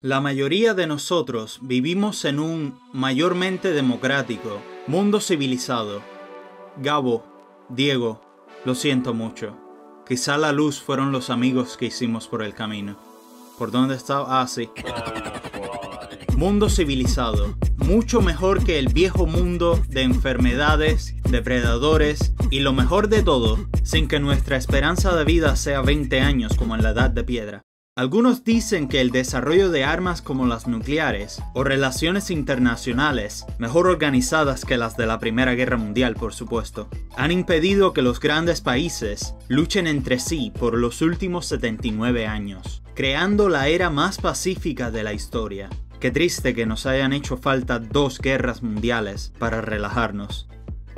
La mayoría de nosotros vivimos en un mayormente democrático mundo civilizado. Gabo, Diego, lo siento mucho. Quizá la luz fueron los amigos que hicimos por el camino. ¿Por dónde estaba? Ah, sí. Mundo civilizado. Mucho mejor que el viejo mundo de enfermedades, depredadores y lo mejor de todo, sin que nuestra esperanza de vida sea 20 años como en la Edad de Piedra. Algunos dicen que el desarrollo de armas como las nucleares o relaciones internacionales, mejor organizadas que las de la Primera Guerra Mundial, por supuesto, han impedido que los grandes países luchen entre sí por los últimos 79 años, creando la era más pacífica de la historia. Qué triste que nos hayan hecho falta 2 guerras mundiales para relajarnos.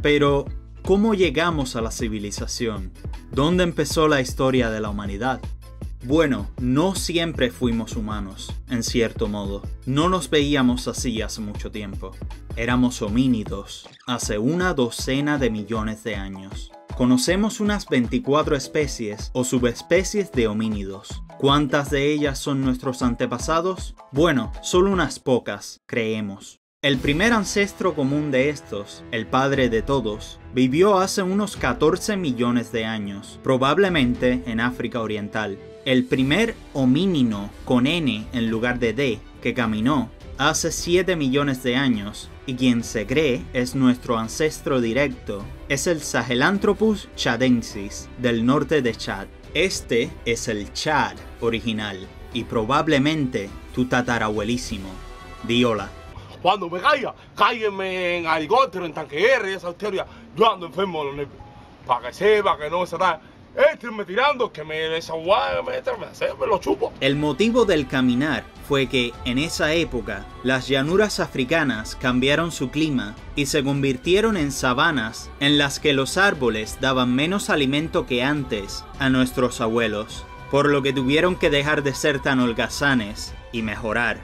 Pero, ¿cómo llegamos a la civilización? ¿Dónde empezó la historia de la humanidad? Bueno, no siempre fuimos humanos, en cierto modo. No nos veíamos así hace mucho tiempo. Éramos homínidos, hace una docena de millones de años. Conocemos unas 24 especies o subespecies de homínidos. ¿Cuántas de ellas son nuestros antepasados? Bueno, solo unas pocas, creemos. El primer ancestro común de estos, el padre de todos, vivió hace unos 14 millones de años, probablemente en África Oriental. El primer homínino con N en lugar de D que caminó hace 7 millones de años y quien se cree es nuestro ancestro directo es el Sahelanthropus chadensis del norte de Chad. Este es el Chad original y probablemente tu tatarabuelísimo. Di hola. Cuando me caiga, cáiguenme en helicóptero, en tanque R, esa historia. Yo ando enfermo de los nervios. Para que sepa que no se da. Éstrenme tirando, que me desaguague, me lo chupo. El motivo del caminar fue que en esa época las llanuras africanas cambiaron su clima y se convirtieron en sabanas en las que los árboles daban menos alimento que antes a nuestros abuelos, por lo que tuvieron que dejar de ser tan holgazanes y mejorar.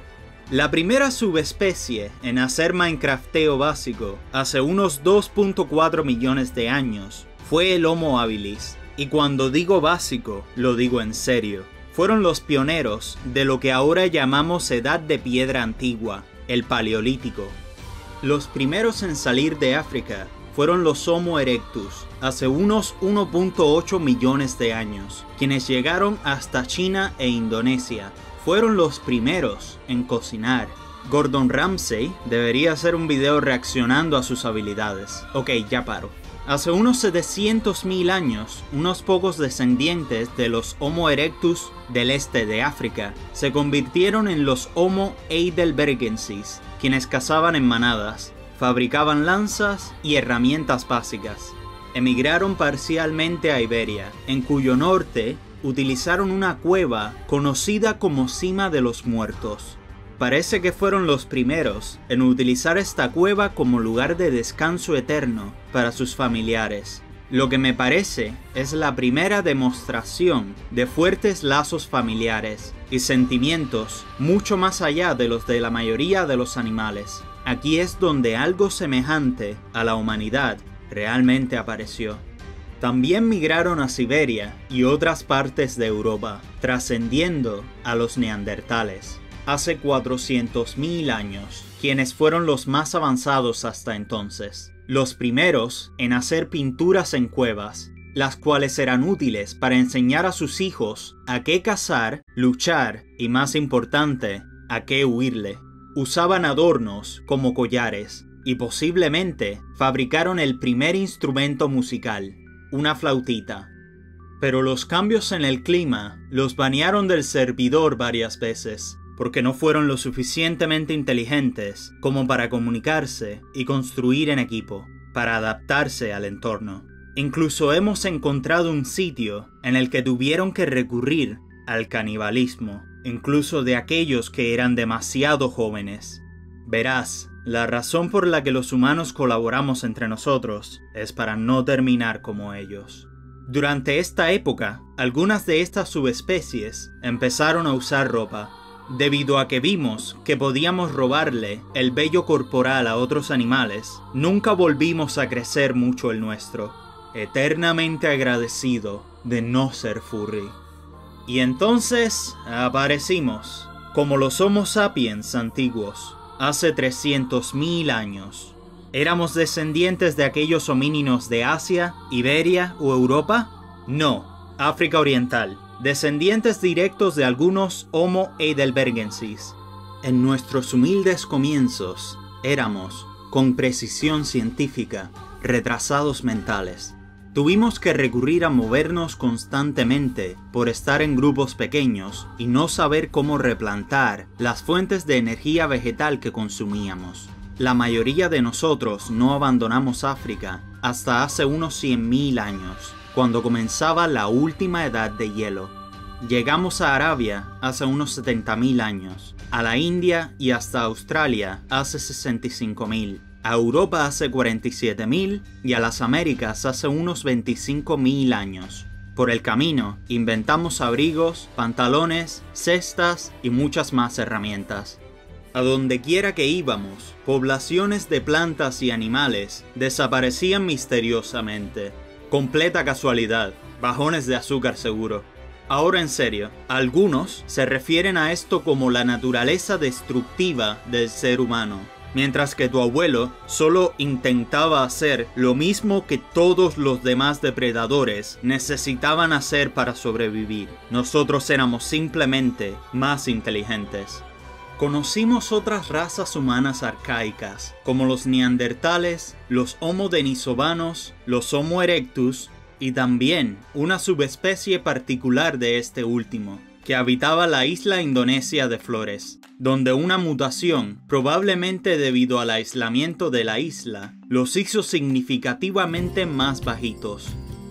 La primera subespecie en hacer Minecrafteo básico hace unos 2.4 millones de años fue el Homo habilis. Y cuando digo básico, lo digo en serio. Fueron los pioneros de lo que ahora llamamos Edad de Piedra Antigua, el Paleolítico. Los primeros en salir de África fueron los Homo erectus, hace unos 1.8 millones de años, quienes llegaron hasta China e Indonesia. Fueron los primeros en cocinar. Gordon Ramsay debería hacer un video reaccionando a sus habilidades. Ok, ya paro. Hace unos 700.000 años, unos pocos descendientes de los Homo erectus del este de África se convirtieron en los Homo heidelbergensis, quienes cazaban en manadas, fabricaban lanzas y herramientas básicas. Emigraron parcialmente a Iberia, en cuyo norte utilizaron una cueva conocida como Cima de los Muertos. Parece que fueron los primeros en utilizar esta cueva como lugar de descanso eterno para sus familiares. Lo que me parece es la primera demostración de fuertes lazos familiares y sentimientos mucho más allá de los de la mayoría de los animales. Aquí es donde algo semejante a la humanidad realmente apareció. También migraron a Siberia y otras partes de Europa, trascendiendo a los neandertales. Hace 400.000 años, quienes fueron los más avanzados hasta entonces. Los primeros en hacer pinturas en cuevas, las cuales eran útiles para enseñar a sus hijos a qué cazar, luchar y, más importante, a qué huirle. Usaban adornos como collares y posiblemente fabricaron el primer instrumento musical, una flautita. Pero los cambios en el clima los banearon del servidor varias veces, porque no fueron lo suficientemente inteligentes como para comunicarse y construir en equipo, para adaptarse al entorno. Incluso hemos encontrado un sitio en el que tuvieron que recurrir al canibalismo, incluso de aquellos que eran demasiado jóvenes. Verás, la razón por la que los humanos colaboramos entre nosotros es para no terminar como ellos. Durante esta época, algunas de estas subespecies empezaron a usar ropa, debido a que vimos que podíamos robarle el vello corporal a otros animales. Nunca volvimos a crecer mucho el nuestro, eternamente agradecido de no ser furry. Y entonces aparecimos, como los Homo sapiens antiguos, hace 300.000 años. ¿Éramos descendientes de aquellos homínidos de Asia, Iberia o Europa? No, África Oriental, descendientes directos de algunos Homo heidelbergensis. En nuestros humildes comienzos, éramos, con precisión científica, retrasados mentales. Tuvimos que recurrir a movernos constantemente por estar en grupos pequeños y no saber cómo replantar las fuentes de energía vegetal que consumíamos. La mayoría de nosotros no abandonamos África hasta hace unos 100.000 años, cuando comenzaba la última edad de hielo. Llegamos a Arabia hace unos 70.000 años, a la India y hasta Australia hace 65.000. A Europa hace 47.000 y a las Américas hace unos 25.000 años. Por el camino, inventamos abrigos, pantalones, cestas y muchas más herramientas. A donde quiera que íbamos, poblaciones de plantas y animales desaparecían misteriosamente. Completa casualidad, bajones de azúcar seguro. Ahora en serio, algunos se refieren a esto como la naturaleza destructiva del ser humano. Mientras que tu abuelo solo intentaba hacer lo mismo que todos los demás depredadores necesitaban hacer para sobrevivir. Nosotros éramos simplemente más inteligentes. Conocimos otras razas humanas arcaicas, como los neandertales, los Homo denisovanos, los Homo erectus y también una subespecie particular de este último, que habitaba la isla indonesia de Flores, donde una mutación, probablemente debido al aislamiento de la isla, los hizo significativamente más bajitos.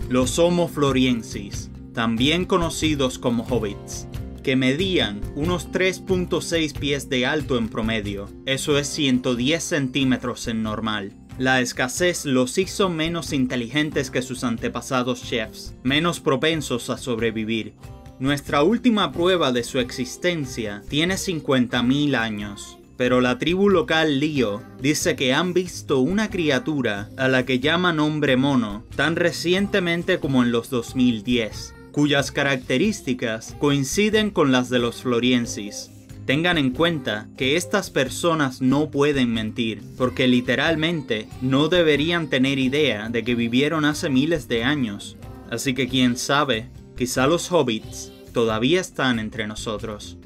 Los Homo floriensis, también conocidos como hobbits, que medían unos 3.6 pies de alto en promedio, eso es 110 centímetros en normal. La escasez los hizo menos inteligentes que sus antepasados chefs, menos propensos a sobrevivir. Nuestra última prueba de su existencia tiene 50.000 años, pero la tribu local Lío dice que han visto una criatura a la que llaman hombre mono tan recientemente como en los 2010, cuyas características coinciden con las de los floriensis. Tengan en cuenta que estas personas no pueden mentir, porque literalmente no deberían tener idea de que vivieron hace miles de años. Así que quién sabe, quizá los hobbits todavía están entre nosotros.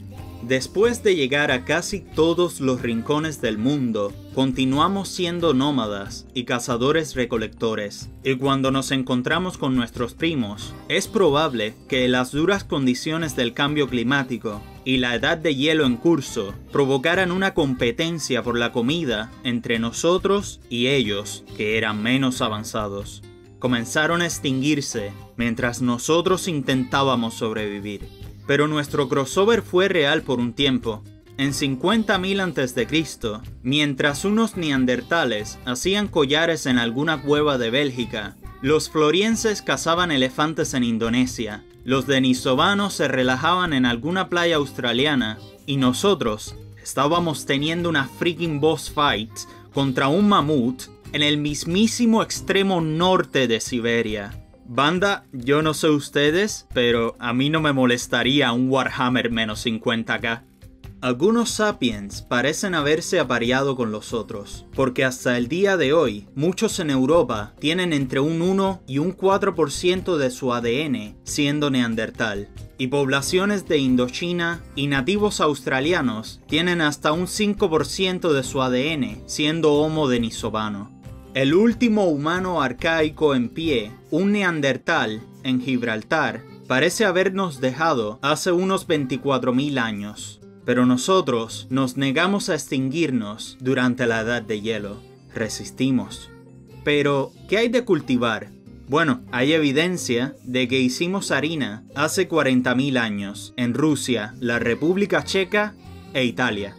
Después de llegar a casi todos los rincones del mundo, continuamos siendo nómadas y cazadores-recolectores, y cuando nos encontramos con nuestros primos, es probable que las duras condiciones del cambio climático y la edad de hielo en curso provocaran una competencia por la comida entre nosotros y ellos, que eran menos avanzados. Comenzaron a extinguirse mientras nosotros intentábamos sobrevivir. Pero nuestro crossover fue real por un tiempo. En 50.000 a.C., mientras unos neandertales hacían collares en alguna cueva de Bélgica, los florienses cazaban elefantes en Indonesia, los denisovanos se relajaban en alguna playa australiana, y nosotros estábamos teniendo una freaking boss fight contra un mamut en el mismísimo extremo norte de Siberia. Banda, yo no sé ustedes, pero a mí no me molestaría un Warhammer menos 50k. Algunos sapiens parecen haberse apareado con los otros, porque hasta el día de hoy, muchos en Europa tienen entre un 1 y un 4% de su ADN siendo neandertal, y poblaciones de Indochina y nativos australianos tienen hasta un 5% de su ADN siendo Homo denisovano. El último humano arcaico en pie, un neandertal, en Gibraltar, parece habernos dejado hace unos 24.000 años. Pero nosotros nos negamos a extinguirnos durante la edad de hielo. Resistimos. Pero, ¿qué hay de cultivar? Bueno, hay evidencia de que hicimos harina hace 40.000 años en Rusia, la República Checa e Italia.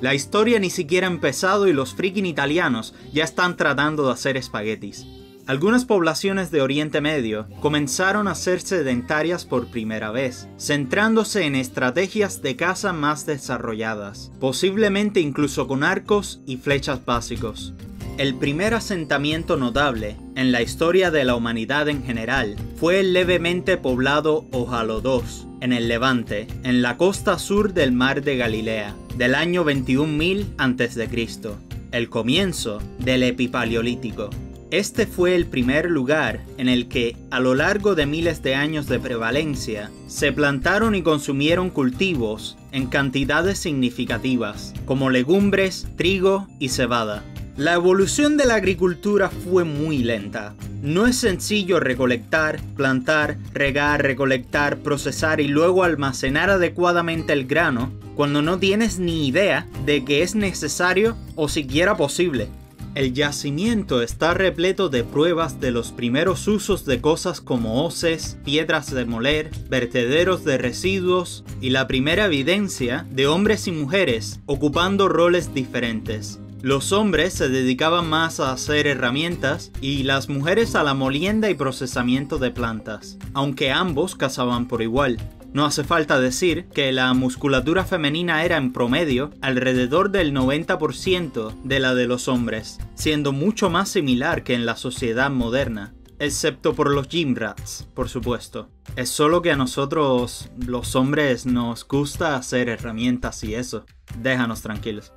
La historia ni siquiera ha empezado y los freaking italianos ya están tratando de hacer espaguetis. Algunas poblaciones de Oriente Medio comenzaron a ser sedentarias por primera vez, centrándose en estrategias de caza más desarrolladas, posiblemente incluso con arcos y flechas básicos. El primer asentamiento notable en la historia de la humanidad en general fue el levemente poblado Ojalo II, en el Levante, en la costa sur del mar de Galilea, del año 21.000 a.C., el comienzo del Epipaleolítico. Este fue el primer lugar en el que, a lo largo de miles de años de prevalencia, se plantaron y consumieron cultivos en cantidades significativas, como legumbres, trigo y cebada. La evolución de la agricultura fue muy lenta. No es sencillo recolectar, plantar, regar, recolectar, procesar y luego almacenar adecuadamente el grano cuando no tienes ni idea de que es necesario o siquiera posible. El yacimiento está repleto de pruebas de los primeros usos de cosas como hoces, piedras de moler, vertederos de residuos y la primera evidencia de hombres y mujeres ocupando roles diferentes. Los hombres se dedicaban más a hacer herramientas y las mujeres a la molienda y procesamiento de plantas, aunque ambos cazaban por igual. No hace falta decir que la musculatura femenina era en promedio alrededor del 90% de la de los hombres, siendo mucho más similar que en la sociedad moderna, excepto por los gym rats, por supuesto. Es solo que a nosotros, los hombres, nos gusta hacer herramientas y eso. Déjanos tranquilos.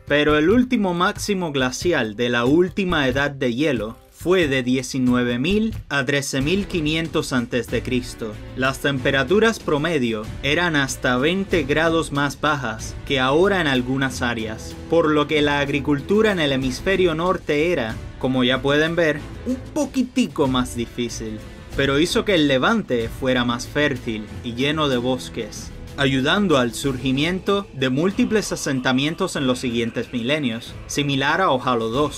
Pero el último máximo glacial de la última edad de hielo fue de 19.000 a 13.500 a.C. Las temperaturas promedio eran hasta 20 grados más bajas que ahora en algunas áreas, por lo que la agricultura en el hemisferio norte era, como ya pueden ver, un poquitico más difícil, pero hizo que el Levante fuera más fértil y lleno de bosques, ayudando al surgimiento de múltiples asentamientos en los siguientes milenios, similar a Ohalo II.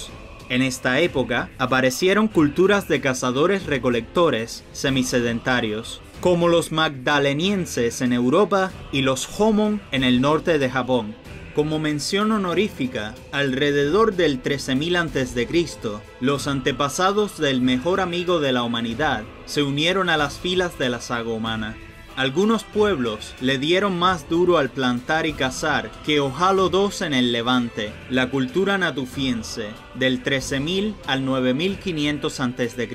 En esta época aparecieron culturas de cazadores-recolectores semisedentarios, como los magdalenienses en Europa y los Jomon en el norte de Japón. Como mención honorífica, alrededor del 13.000 a.C., los antepasados del mejor amigo de la humanidad se unieron a las filas de la saga humana. Algunos pueblos le dieron más duro al plantar y cazar que Ohalo II en el Levante, la cultura natufiense, del 13.000 al 9.500 a.C.,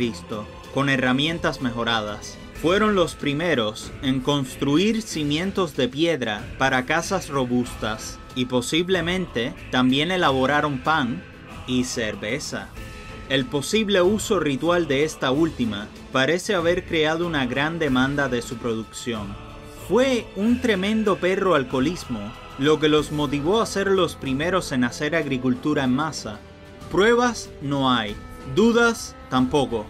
con herramientas mejoradas. Fueron los primeros en construir cimientos de piedra para casas robustas y posiblemente también elaboraron pan y cerveza. El posible uso ritual de esta última parece haber creado una gran demanda de su producción. Fue un tremendo perro alcoholismo lo que los motivó a ser los primeros en hacer agricultura en masa. Pruebas no hay, dudas tampoco.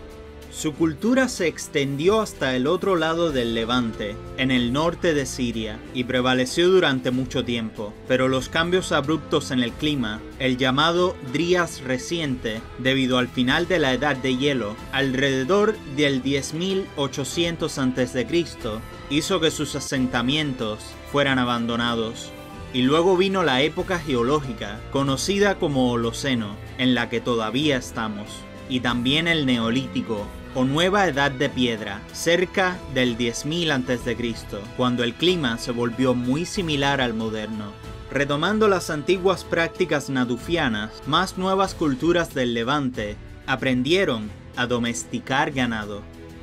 Su cultura se extendió hasta el otro lado del Levante, en el norte de Siria, y prevaleció durante mucho tiempo, pero los cambios abruptos en el clima, el llamado Drías reciente, debido al final de la Edad de Hielo, alrededor del 10.800 a.C., hizo que sus asentamientos fueran abandonados. Y luego vino la época geológica, conocida como Holoceno, en la que todavía estamos, y también el Neolítico, o Nueva Edad de Piedra, cerca del 10.000 a.C., cuando el clima se volvió muy similar al moderno. Retomando las antiguas prácticas natufianas, más nuevas culturas del Levante aprendieron a domesticar ganado.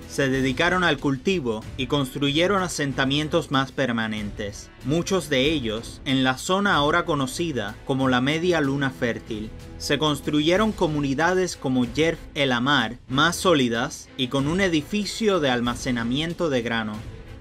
Se dedicaron al cultivo y construyeron asentamientos más permanentes, muchos de ellos en la zona ahora conocida como la Media Luna Fértil. Se construyeron comunidades como Yerf el Amar, más sólidas y con un edificio de almacenamiento de grano.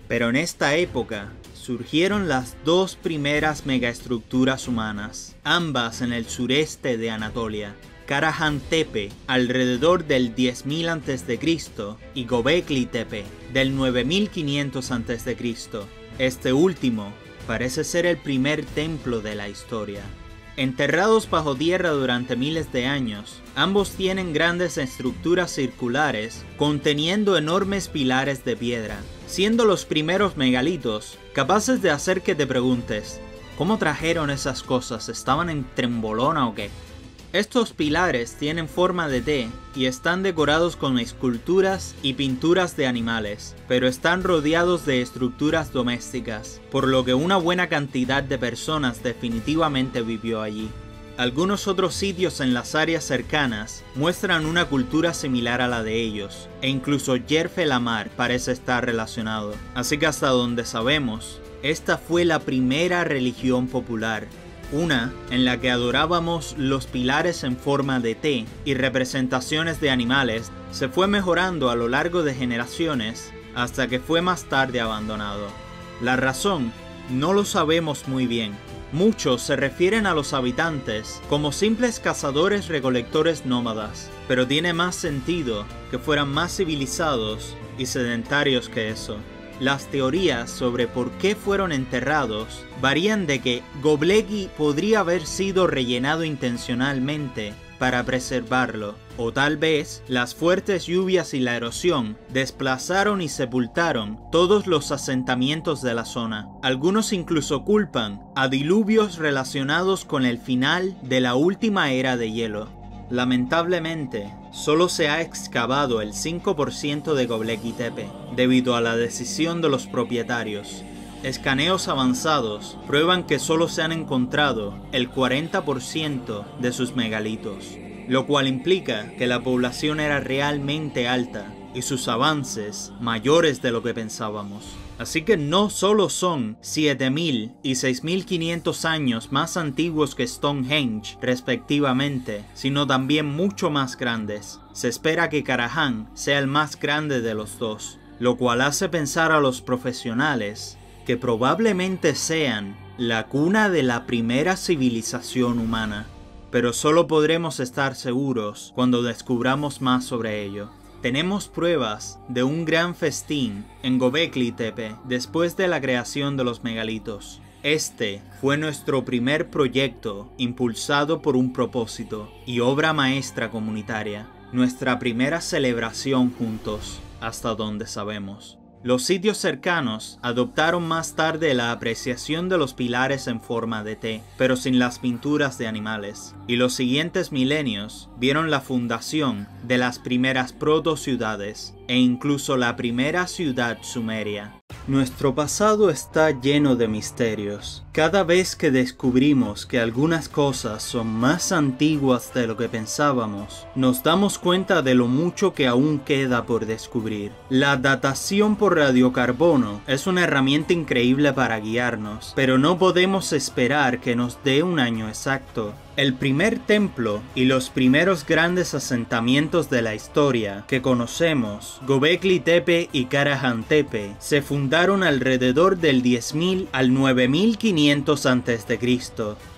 Pero en esta época surgieron las dos primeras megaestructuras humanas, ambas en el sureste de Anatolia. Karahan Tepe, alrededor del 10.000 a.C., y Gobekli Tepe, del 9.500 a.C. Este último parece ser el primer templo de la historia. Enterrados bajo tierra durante miles de años, ambos tienen grandes estructuras circulares conteniendo enormes pilares de piedra, siendo los primeros megalitos capaces de hacer que te preguntes, ¿cómo trajeron esas cosas? ¿Estaban en trembolona o qué? Estos pilares tienen forma de T y están decorados con esculturas y pinturas de animales, pero están rodeados de estructuras domésticas, por lo que una buena cantidad de personas definitivamente vivió allí. Algunos otros sitios en las áreas cercanas muestran una cultura similar a la de ellos, e incluso Yerf el Amar parece estar relacionado. Así que hasta donde sabemos, esta fue la primera religión popular, una en la que adorábamos los pilares en forma de T y representaciones de animales. Se fue mejorando a lo largo de generaciones hasta que fue más tarde abandonado. La razón no lo sabemos muy bien. Muchos se refieren a los habitantes como simples cazadores-recolectores nómadas, pero tiene más sentido que fueran más civilizados y sedentarios que eso. Las teorías sobre por qué fueron enterrados varían de que Göbekli podría haber sido rellenado intencionalmente para preservarlo, o tal vez las fuertes lluvias y la erosión desplazaron y sepultaron todos los asentamientos de la zona. Algunos incluso culpan a diluvios relacionados con el final de la última era de hielo. Lamentablemente, solo se ha excavado el 5% de Göbekli Tepe, debido a la decisión de los propietarios. Escaneos avanzados prueban que solo se han encontrado el 40% de sus megalitos, lo cual implica que la población era realmente alta y sus avances mayores de lo que pensábamos. Así que no solo son 7000 y 6500 años más antiguos que Stonehenge, respectivamente, sino también mucho más grandes. Se espera que Karahan sea el más grande de los dos, lo cual hace pensar a los profesionales que probablemente sean la cuna de la primera civilización humana, pero solo podremos estar seguros cuando descubramos más sobre ello. Tenemos pruebas de un gran festín en Göbekli Tepe después de la creación de los megalitos. Este fue nuestro primer proyecto impulsado por un propósito y obra maestra comunitaria, nuestra primera celebración juntos, hasta donde sabemos. Los sitios cercanos adoptaron más tarde la apreciación de los pilares en forma de T, pero sin las pinturas de animales, y los siguientes milenios vieron la fundación de las primeras proto-ciudades, e incluso la primera ciudad sumeria. Nuestro pasado está lleno de misterios. Cada vez que descubrimos que algunas cosas son más antiguas de lo que pensábamos, nos damos cuenta de lo mucho que aún queda por descubrir. La datación por radiocarbono es una herramienta increíble para guiarnos, pero no podemos esperar que nos dé un año exacto. El primer templo y los primeros grandes asentamientos de la historia que conocemos, Göbekli Tepe y Karahan Tepe, se fundaron alrededor del 10.000 al 9.500 a.C.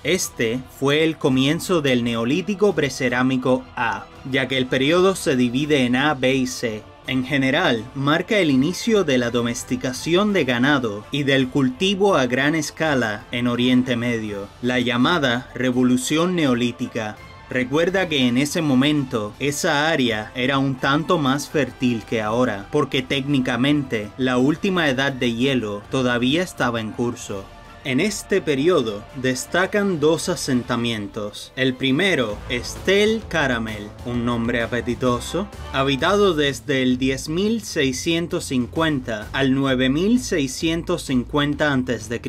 Este fue el comienzo del Neolítico Precerámico A, ya que el periodo se divide en A, B y C. En general, marca el inicio de la domesticación de ganado y del cultivo a gran escala en Oriente Medio, la llamada Revolución Neolítica. Recuerda que en ese momento, esa área era un tanto más fértil que ahora, porque técnicamente la última edad de hielo todavía estaba en curso. En este periodo destacan dos asentamientos. El primero es Tel Caramel, un nombre apetitoso, habitado desde el 10.650 al 9.650 a.C.,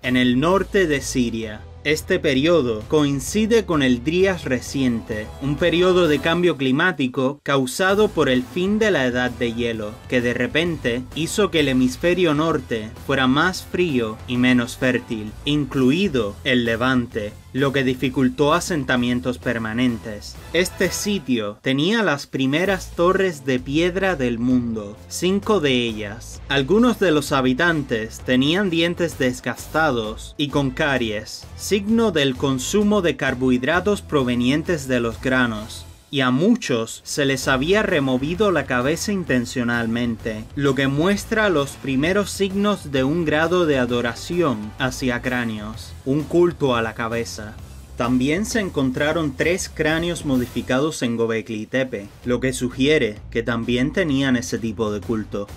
en el norte de Siria. Este periodo coincide con el Drías reciente, un periodo de cambio climático causado por el fin de la edad de hielo, que de repente hizo que el hemisferio norte fuera más frío y menos fértil, incluido el Levante, lo que dificultó asentamientos permanentes. Este sitio tenía las primeras torres de piedra del mundo, 5 de ellas. Algunos de los habitantes tenían dientes desgastados y con caries, signo del consumo de carbohidratos provenientes de los granos, y a muchos se les había removido la cabeza intencionalmente, lo que muestra los primeros signos de un grado de adoración hacia cráneos, un culto a la cabeza. También se encontraron 3 cráneos modificados en Göbekli Tepe, lo que sugiere que también tenían ese tipo de culto.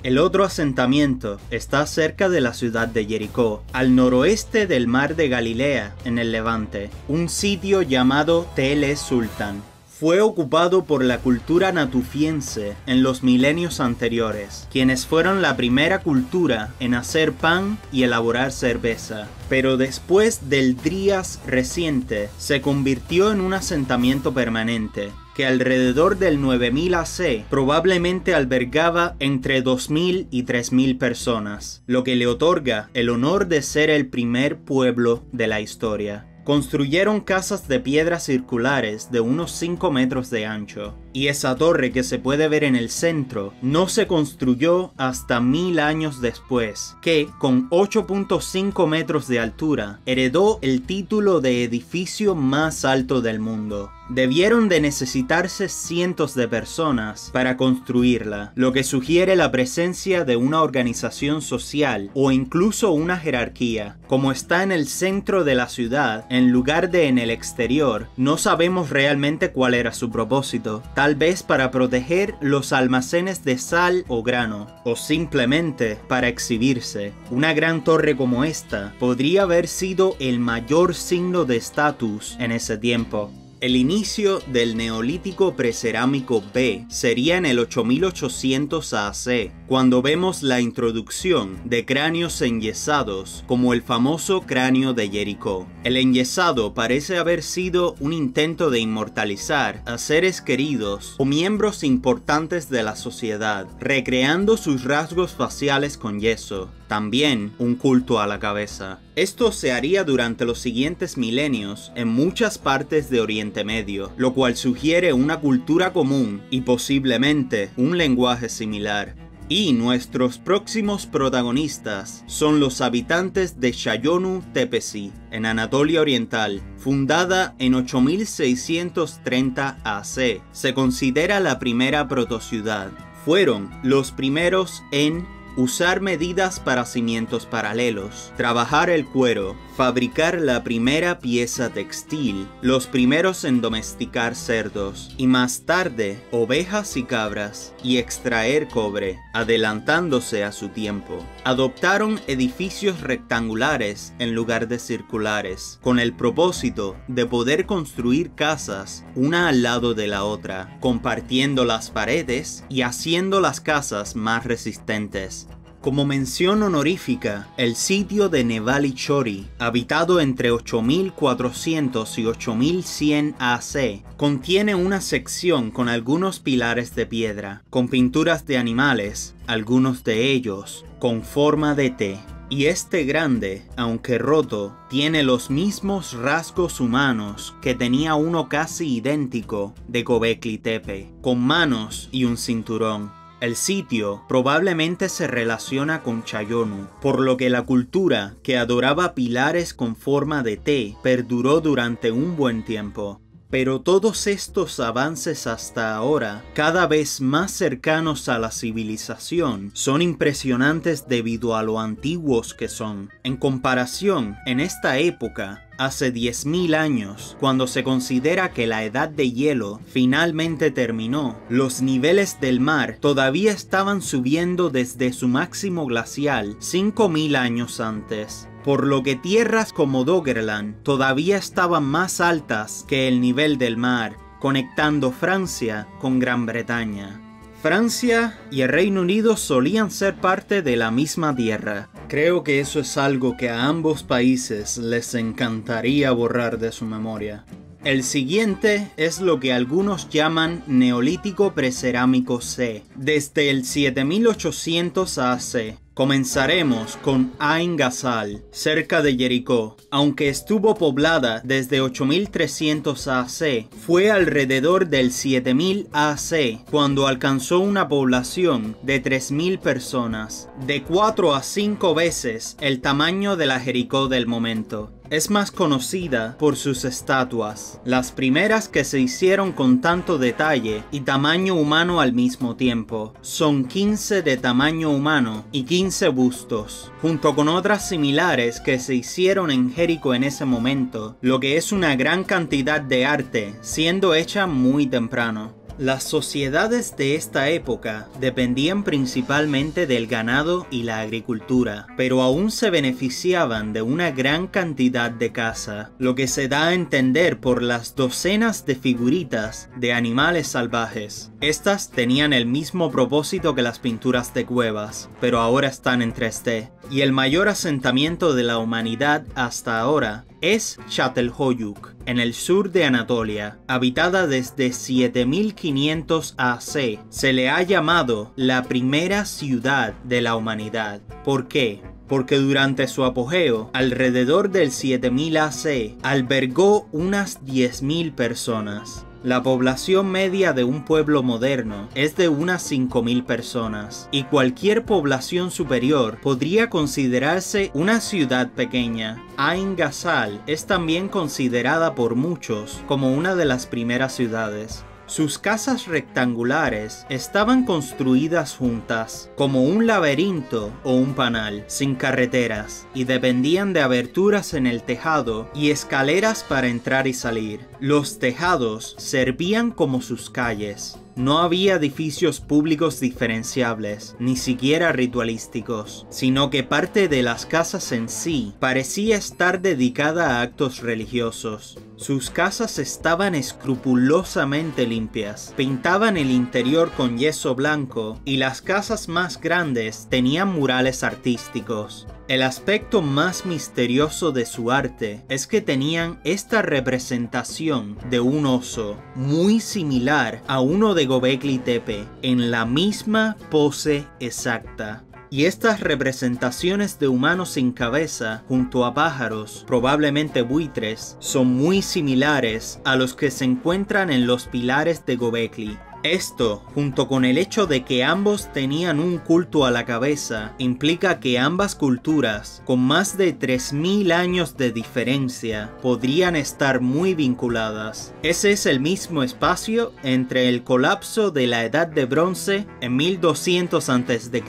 El otro asentamiento está cerca de la ciudad de Jericó, al noroeste del mar de Galilea, en el Levante, un sitio llamado Tel es Sultan. fue ocupado por la cultura natufiense en los milenios anteriores, quienes fueron la primera cultura en hacer pan y elaborar cerveza. Pero después del Drías reciente, se convirtió en un asentamiento permanente, que alrededor del 9000 AC probablemente albergaba entre 2000 y 3000 personas, lo que le otorga el honor de ser el primer pueblo de la historia. Construyeron casas de piedra circulares de unos 5 metros de ancho, y esa torre que se puede ver en el centro no se construyó hasta 1000 años después, que con 8.5 metros de altura heredó el título de edificio más alto del mundo. Debieron de necesitarse cientos de personas para construirla, lo que sugiere la presencia de una organización social o incluso una jerarquía. Como está en el centro de la ciudad, en lugar de en el exterior, no sabemos realmente cuál era su propósito. Tal vez para proteger los almacenes de sal o grano, o simplemente para exhibirse. Una gran torre como esta podría haber sido el mayor signo de estatus en ese tiempo. El inicio del Neolítico Precerámico B sería en el 8800 AC, cuando vemos la introducción de cráneos enyesados, como el famoso cráneo de Jericó. El enyesado parece haber sido un intento de inmortalizar a seres queridos o miembros importantes de la sociedad, recreando sus rasgos faciales con yeso. También un culto a la cabeza. Esto se haría durante los siguientes milenios en muchas partes de Oriente Medio, lo cual sugiere una cultura común y posiblemente un lenguaje similar. Y nuestros próximos protagonistas son los habitantes de Chayonu Tepesi, en Anatolia Oriental, fundada en 8630 AC. Se considera la primera protociudad. Fueron los primeros en usar medidas para cimientos paralelos, trabajar el cuero, fabricar la primera pieza textil, los primeros en domesticar cerdos, y más tarde ovejas y cabras, y extraer cobre, adelantándose a su tiempo. Adoptaron edificios rectangulares en lugar de circulares, con el propósito de poder construir casas una al lado de la otra, compartiendo las paredes y haciendo las casas más resistentes. Como mención honorífica, el sitio de Nevali Chori, habitado entre 8400 y 8100 AC, contiene una sección con algunos pilares de piedra, con pinturas de animales, algunos de ellos con forma de T. Y este grande, aunque roto, tiene los mismos rasgos humanos que tenía uno casi idéntico de Göbekli Tepe, con manos y un cinturón. El sitio probablemente se relaciona con Chayonu, por lo que la cultura que adoraba pilares con forma de T perduró durante un buen tiempo. Pero todos estos avances hasta ahora, cada vez más cercanos a la civilización, son impresionantes debido a lo antiguos que son. En comparación, en esta época, hace 10.000 años, cuando se considera que la edad de hielo finalmente terminó, los niveles del mar todavía estaban subiendo desde su máximo glacial 5.000 años antes, por lo que tierras como Doggerland todavía estaban más altas que el nivel del mar, conectando Francia con Gran Bretaña. Francia y el Reino Unido solían ser parte de la misma tierra. Creo que eso es algo que a ambos países les encantaría borrar de su memoria. El siguiente es lo que algunos llaman Neolítico Precerámico C, desde el 7800 AC. Comenzaremos con Ain Ghazal, cerca de Jericó. Aunque estuvo poblada desde 8300 AC, fue alrededor del 7000 AC cuando alcanzó una población de 3000 personas, de 4 a 5 veces el tamaño de la Jericó del momento. Es más conocida por sus estatuas, las primeras que se hicieron con tanto detalle y tamaño humano al mismo tiempo. Son 15 de tamaño humano y 15 bustos, junto con otras similares que se hicieron en Jericó en ese momento, lo que es una gran cantidad de arte, siendo hecha muy temprano. Las sociedades de esta época dependían principalmente del ganado y la agricultura, pero aún se beneficiaban de una gran cantidad de caza, lo que se da a entender por las docenas de figuritas de animales salvajes. Estas tenían el mismo propósito que las pinturas de cuevas, pero ahora están en 3D, y el mayor asentamiento de la humanidad hasta ahora es Çatalhöyük, en el sur de Anatolia, habitada desde 7500 AC. Se le ha llamado la primera ciudad de la humanidad. ¿Por qué? Porque durante su apogeo, alrededor del 7000 AC, albergó unas 10.000 personas. La población media de un pueblo moderno es de unas 5000 personas, y cualquier población superior podría considerarse una ciudad pequeña. Ain Ghazal es también considerada por muchos como una de las primeras ciudades. Sus casas rectangulares estaban construidas juntas, como un laberinto o un panal, sin carreteras, y dependían de aberturas en el tejado y escaleras para entrar y salir. Los tejados servían como sus calles. No había edificios públicos diferenciables, ni siquiera ritualísticos, sino que parte de las casas en sí parecía estar dedicada a actos religiosos. Sus casas estaban escrupulosamente limpias, pintaban el interior con yeso blanco y las casas más grandes tenían murales artísticos. El aspecto más misterioso de su arte es que tenían esta representación de un oso, muy similar a uno de Göbekli Tepe, en la misma pose exacta. Y estas representaciones de humanos sin cabeza junto a pájaros, probablemente buitres, son muy similares a los que se encuentran en los pilares de Göbekli. Esto, junto con el hecho de que ambos tenían un culto a la cabeza, implica que ambas culturas, con más de 3000 años de diferencia, podrían estar muy vinculadas. Ese es el mismo espacio entre el colapso de la Edad de Bronce en 1200 a.C.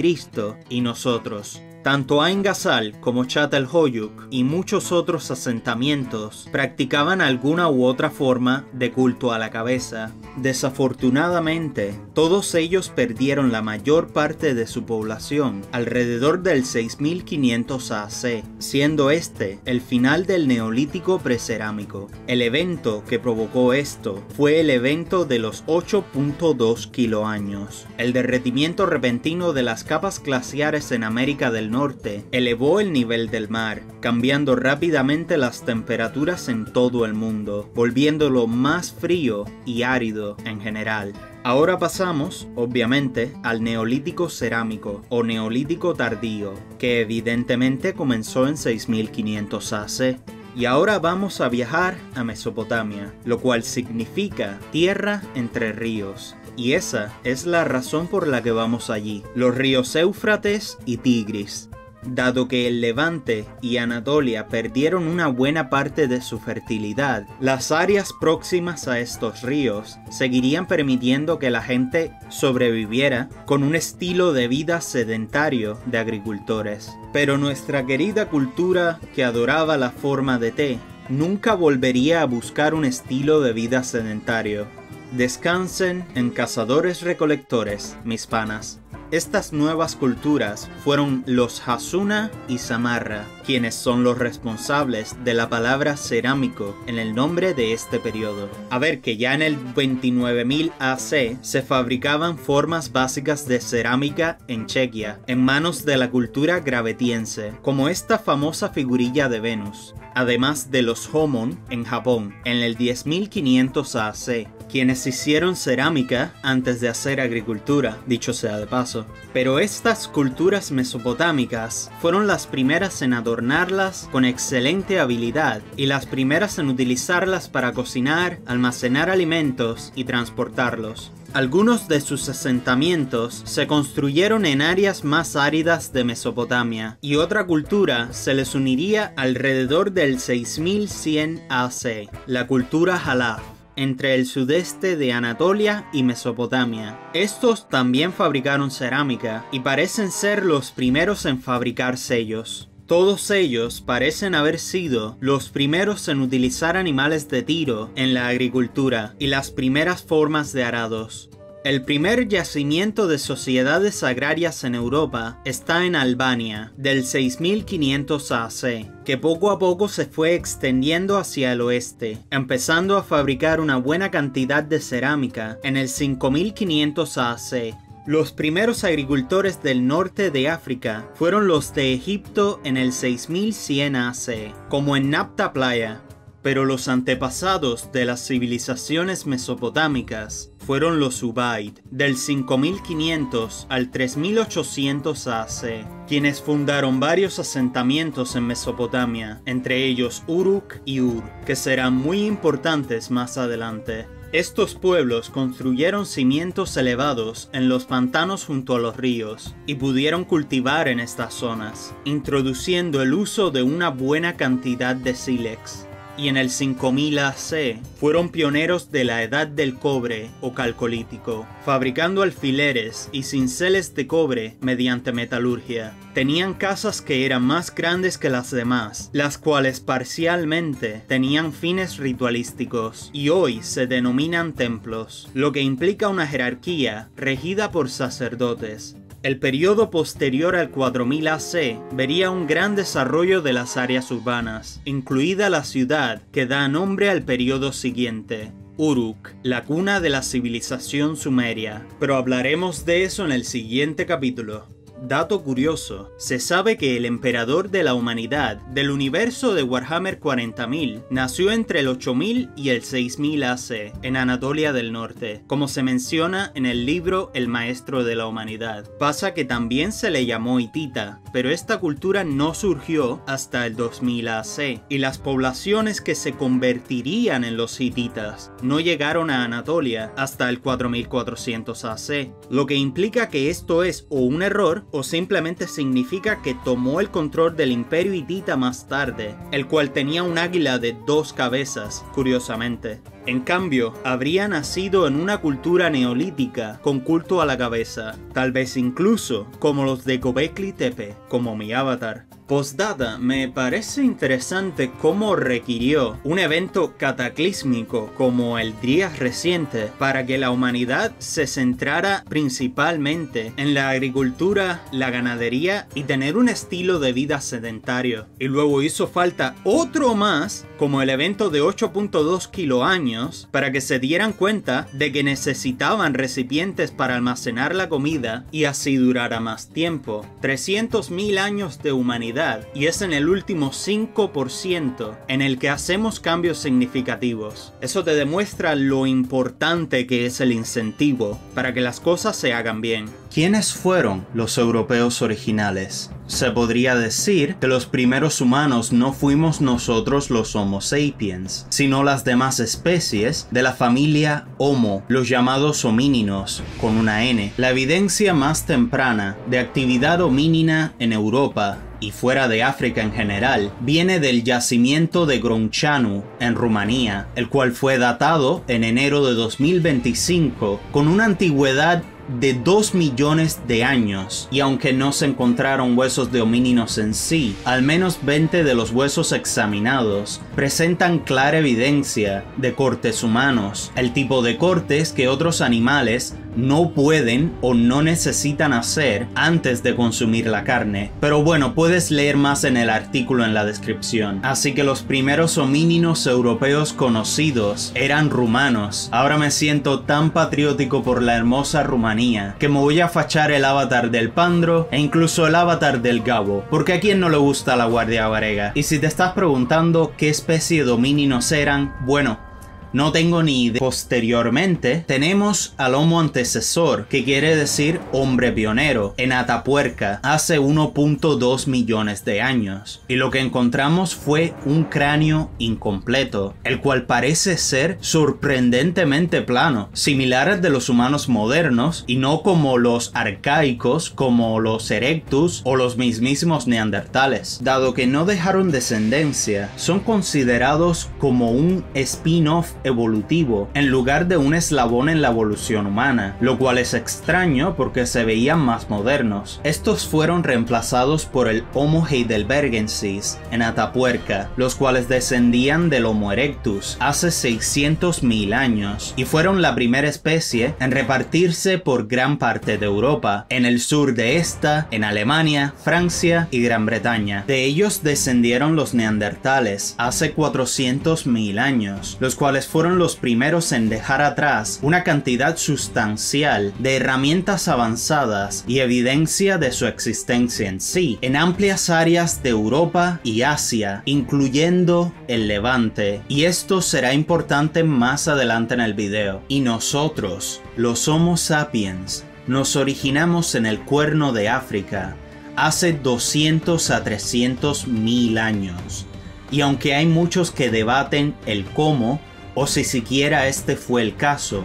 y nosotros. Tanto Ain Ghazal como Çatalhöyük y muchos otros asentamientos practicaban alguna u otra forma de culto a la cabeza. Desafortunadamente, todos ellos perdieron la mayor parte de su población alrededor del 6500 AC, siendo este el final del Neolítico precerámico. El evento que provocó esto fue el evento de los 8.2 kiloaños. El derretimiento repentino de las capas glaciares en América del Norte elevó el nivel del mar, cambiando rápidamente las temperaturas en todo el mundo, volviéndolo más frío y árido en general. Ahora pasamos, obviamente, al Neolítico cerámico o Neolítico tardío, que evidentemente comenzó en 6500 AC. Y ahora vamos a viajar a Mesopotamia, lo cual significa tierra entre ríos. Y esa es la razón por la que vamos allí, los ríos Éufrates y Tigris. Dado que el Levante y Anatolia perdieron una buena parte de su fertilidad, las áreas próximas a estos ríos seguirían permitiendo que la gente sobreviviera con un estilo de vida sedentario de agricultores. Pero nuestra querida cultura, que adoraba la forma de té, nunca volvería a buscar un estilo de vida sedentario. Descansen en cazadores-recolectores, mis panas. Estas nuevas culturas fueron los Hassuna y Samarra, quienes son los responsables de la palabra cerámico en el nombre de este periodo. A ver, que ya en el 29.000 AC se fabricaban formas básicas de cerámica en Chequia, en manos de la cultura gravetiense, como esta famosa figurilla de Venus, además de los Homon en Japón, en el 10.500 AC. Quienes hicieron cerámica antes de hacer agricultura, dicho sea de paso. Pero estas culturas mesopotámicas fueron las primeras en adornarlas con excelente habilidad y las primeras en utilizarlas para cocinar, almacenar alimentos y transportarlos. Algunos de sus asentamientos se construyeron en áreas más áridas de Mesopotamia, y otra cultura se les uniría alrededor del 6100 AC, la cultura Halaf, entre el sudeste de Anatolia y Mesopotamia. Estos también fabricaron cerámica y parecen ser los primeros en fabricar sellos. Todos ellos parecen haber sido los primeros en utilizar animales de tiro en la agricultura y las primeras formas de arados. El primer yacimiento de sociedades agrarias en Europa está en Albania, del 6500 AC, que poco a poco se fue extendiendo hacia el oeste, empezando a fabricar una buena cantidad de cerámica en el 5500 AC. Los primeros agricultores del norte de África fueron los de Egipto en el 6100 AC, como en Napta Playa. Pero los antepasados de las civilizaciones mesopotámicas fueron los Ubaid, del 5500 al 3800 AC, quienes fundaron varios asentamientos en Mesopotamia, entre ellos Uruk y Ur, que serán muy importantes más adelante. Estos pueblos construyeron cimientos elevados en los pantanos junto a los ríos y pudieron cultivar en estas zonas, introduciendo el uso de una buena cantidad de sílex. Y en el 5000 AC fueron pioneros de la edad del cobre o calcolítico, fabricando alfileres y cinceles de cobre mediante metalurgia. Tenían casas que eran más grandes que las demás, las cuales parcialmente tenían fines ritualísticos y hoy se denominan templos, lo que implica una jerarquía regida por sacerdotes. El periodo posterior al 4000 AC vería un gran desarrollo de las áreas urbanas, incluida la ciudad que da nombre al periodo siguiente, Uruk, la cuna de la civilización sumeria, pero hablaremos de eso en el siguiente capítulo. Dato curioso, se sabe que el emperador de la humanidad del universo de Warhammer 40.000 nació entre el 8000 y el 6000 AC en Anatolia del Norte, como se menciona en el libro El Maestro de la Humanidad. Pasa que también se le llamó hitita, pero esta cultura no surgió hasta el 2000 AC, y las poblaciones que se convertirían en los hititas no llegaron a Anatolia hasta el 4400 AC, lo que implica que esto es o un error o simplemente significa que tomó el control del imperio hitita más tarde, el cual tenía un águila de 2 cabezas, curiosamente. En cambio, habría nacido en una cultura neolítica con culto a la cabeza, tal vez incluso como los de Göbekli Tepe, como mi avatar. Postdata, me parece interesante cómo requirió un evento cataclísmico como el Drías reciente para que la humanidad se centrara principalmente en la agricultura, la ganadería y tener un estilo de vida sedentario. Y luego hizo falta otro más, como el evento de 8.2 kiloaños, para que se dieran cuenta de que necesitaban recipientes para almacenar la comida y así durara más tiempo. 300.000 años de humanidad, y es en el último 5% en el que hacemos cambios significativos. Eso te demuestra lo importante que es el incentivo para que las cosas se hagan bien. ¿Quiénes fueron los europeos originales? Se podría decir que los primeros humanos no fuimos nosotros los Homo sapiens, sino las demás especies de la familia Homo, los llamados homínidos, con una N. La evidencia más temprana de actividad homínida en Europa y fuera de África en general, viene del yacimiento de Gronchanu, en Rumanía, el cual fue datado en enero de 2025 con una antigüedad de 2 millones de años, y aunque no se encontraron huesos de homínidos en sí, al menos 20 de los huesos examinados presentan clara evidencia de cortes humanos, el tipo de cortes que otros animales no pueden o no necesitan hacer antes de consumir la carne. Pero bueno, puedes leer más en el artículo en la descripción. Así que los primeros homínidos europeos conocidos eran rumanos. Ahora me siento tan patriótico por la hermosa Rumanía que me voy a fachar el avatar del Pandro e incluso el avatar del Gabo, porque a quién no le gusta la Guardia Varega. Y si te estás preguntando qué especie de homínidos eran, bueno, no tengo ni idea. Posteriormente tenemos al Homo antecesor, que quiere decir hombre pionero, en Atapuerca hace 1.2 millones de años. Y lo que encontramos fue un cráneo incompleto, el cual parece ser sorprendentemente plano, similar al de los humanos modernos y no como los arcaicos, como los erectus o los mismísimos neandertales. Dado que no dejaron descendencia, son considerados como un spin-off evolutivo en lugar de un eslabón en la evolución humana, lo cual es extraño porque se veían más modernos. Estos fueron reemplazados por el Homo heidelbergensis en Atapuerca, los cuales descendían del Homo erectus hace 600.000 años y fueron la primera especie en repartirse por gran parte de Europa, en el sur de esta, en Alemania, Francia y Gran Bretaña. De ellos descendieron los neandertales hace 400.000 años, los cuales fueron los primeros en dejar atrás una cantidad sustancial de herramientas avanzadas y evidencia de su existencia en sí, en amplias áreas de Europa y Asia, incluyendo el Levante, y esto será importante más adelante en el video. Y nosotros, los Homo sapiens, nos originamos en el Cuerno de África hace 200 a 300.000 años. Y aunque hay muchos que debaten el cómo, o si siquiera este fue el caso,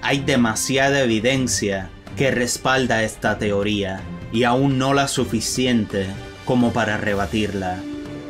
hay demasiada evidencia que respalda esta teoría, y aún no la suficiente como para rebatirla.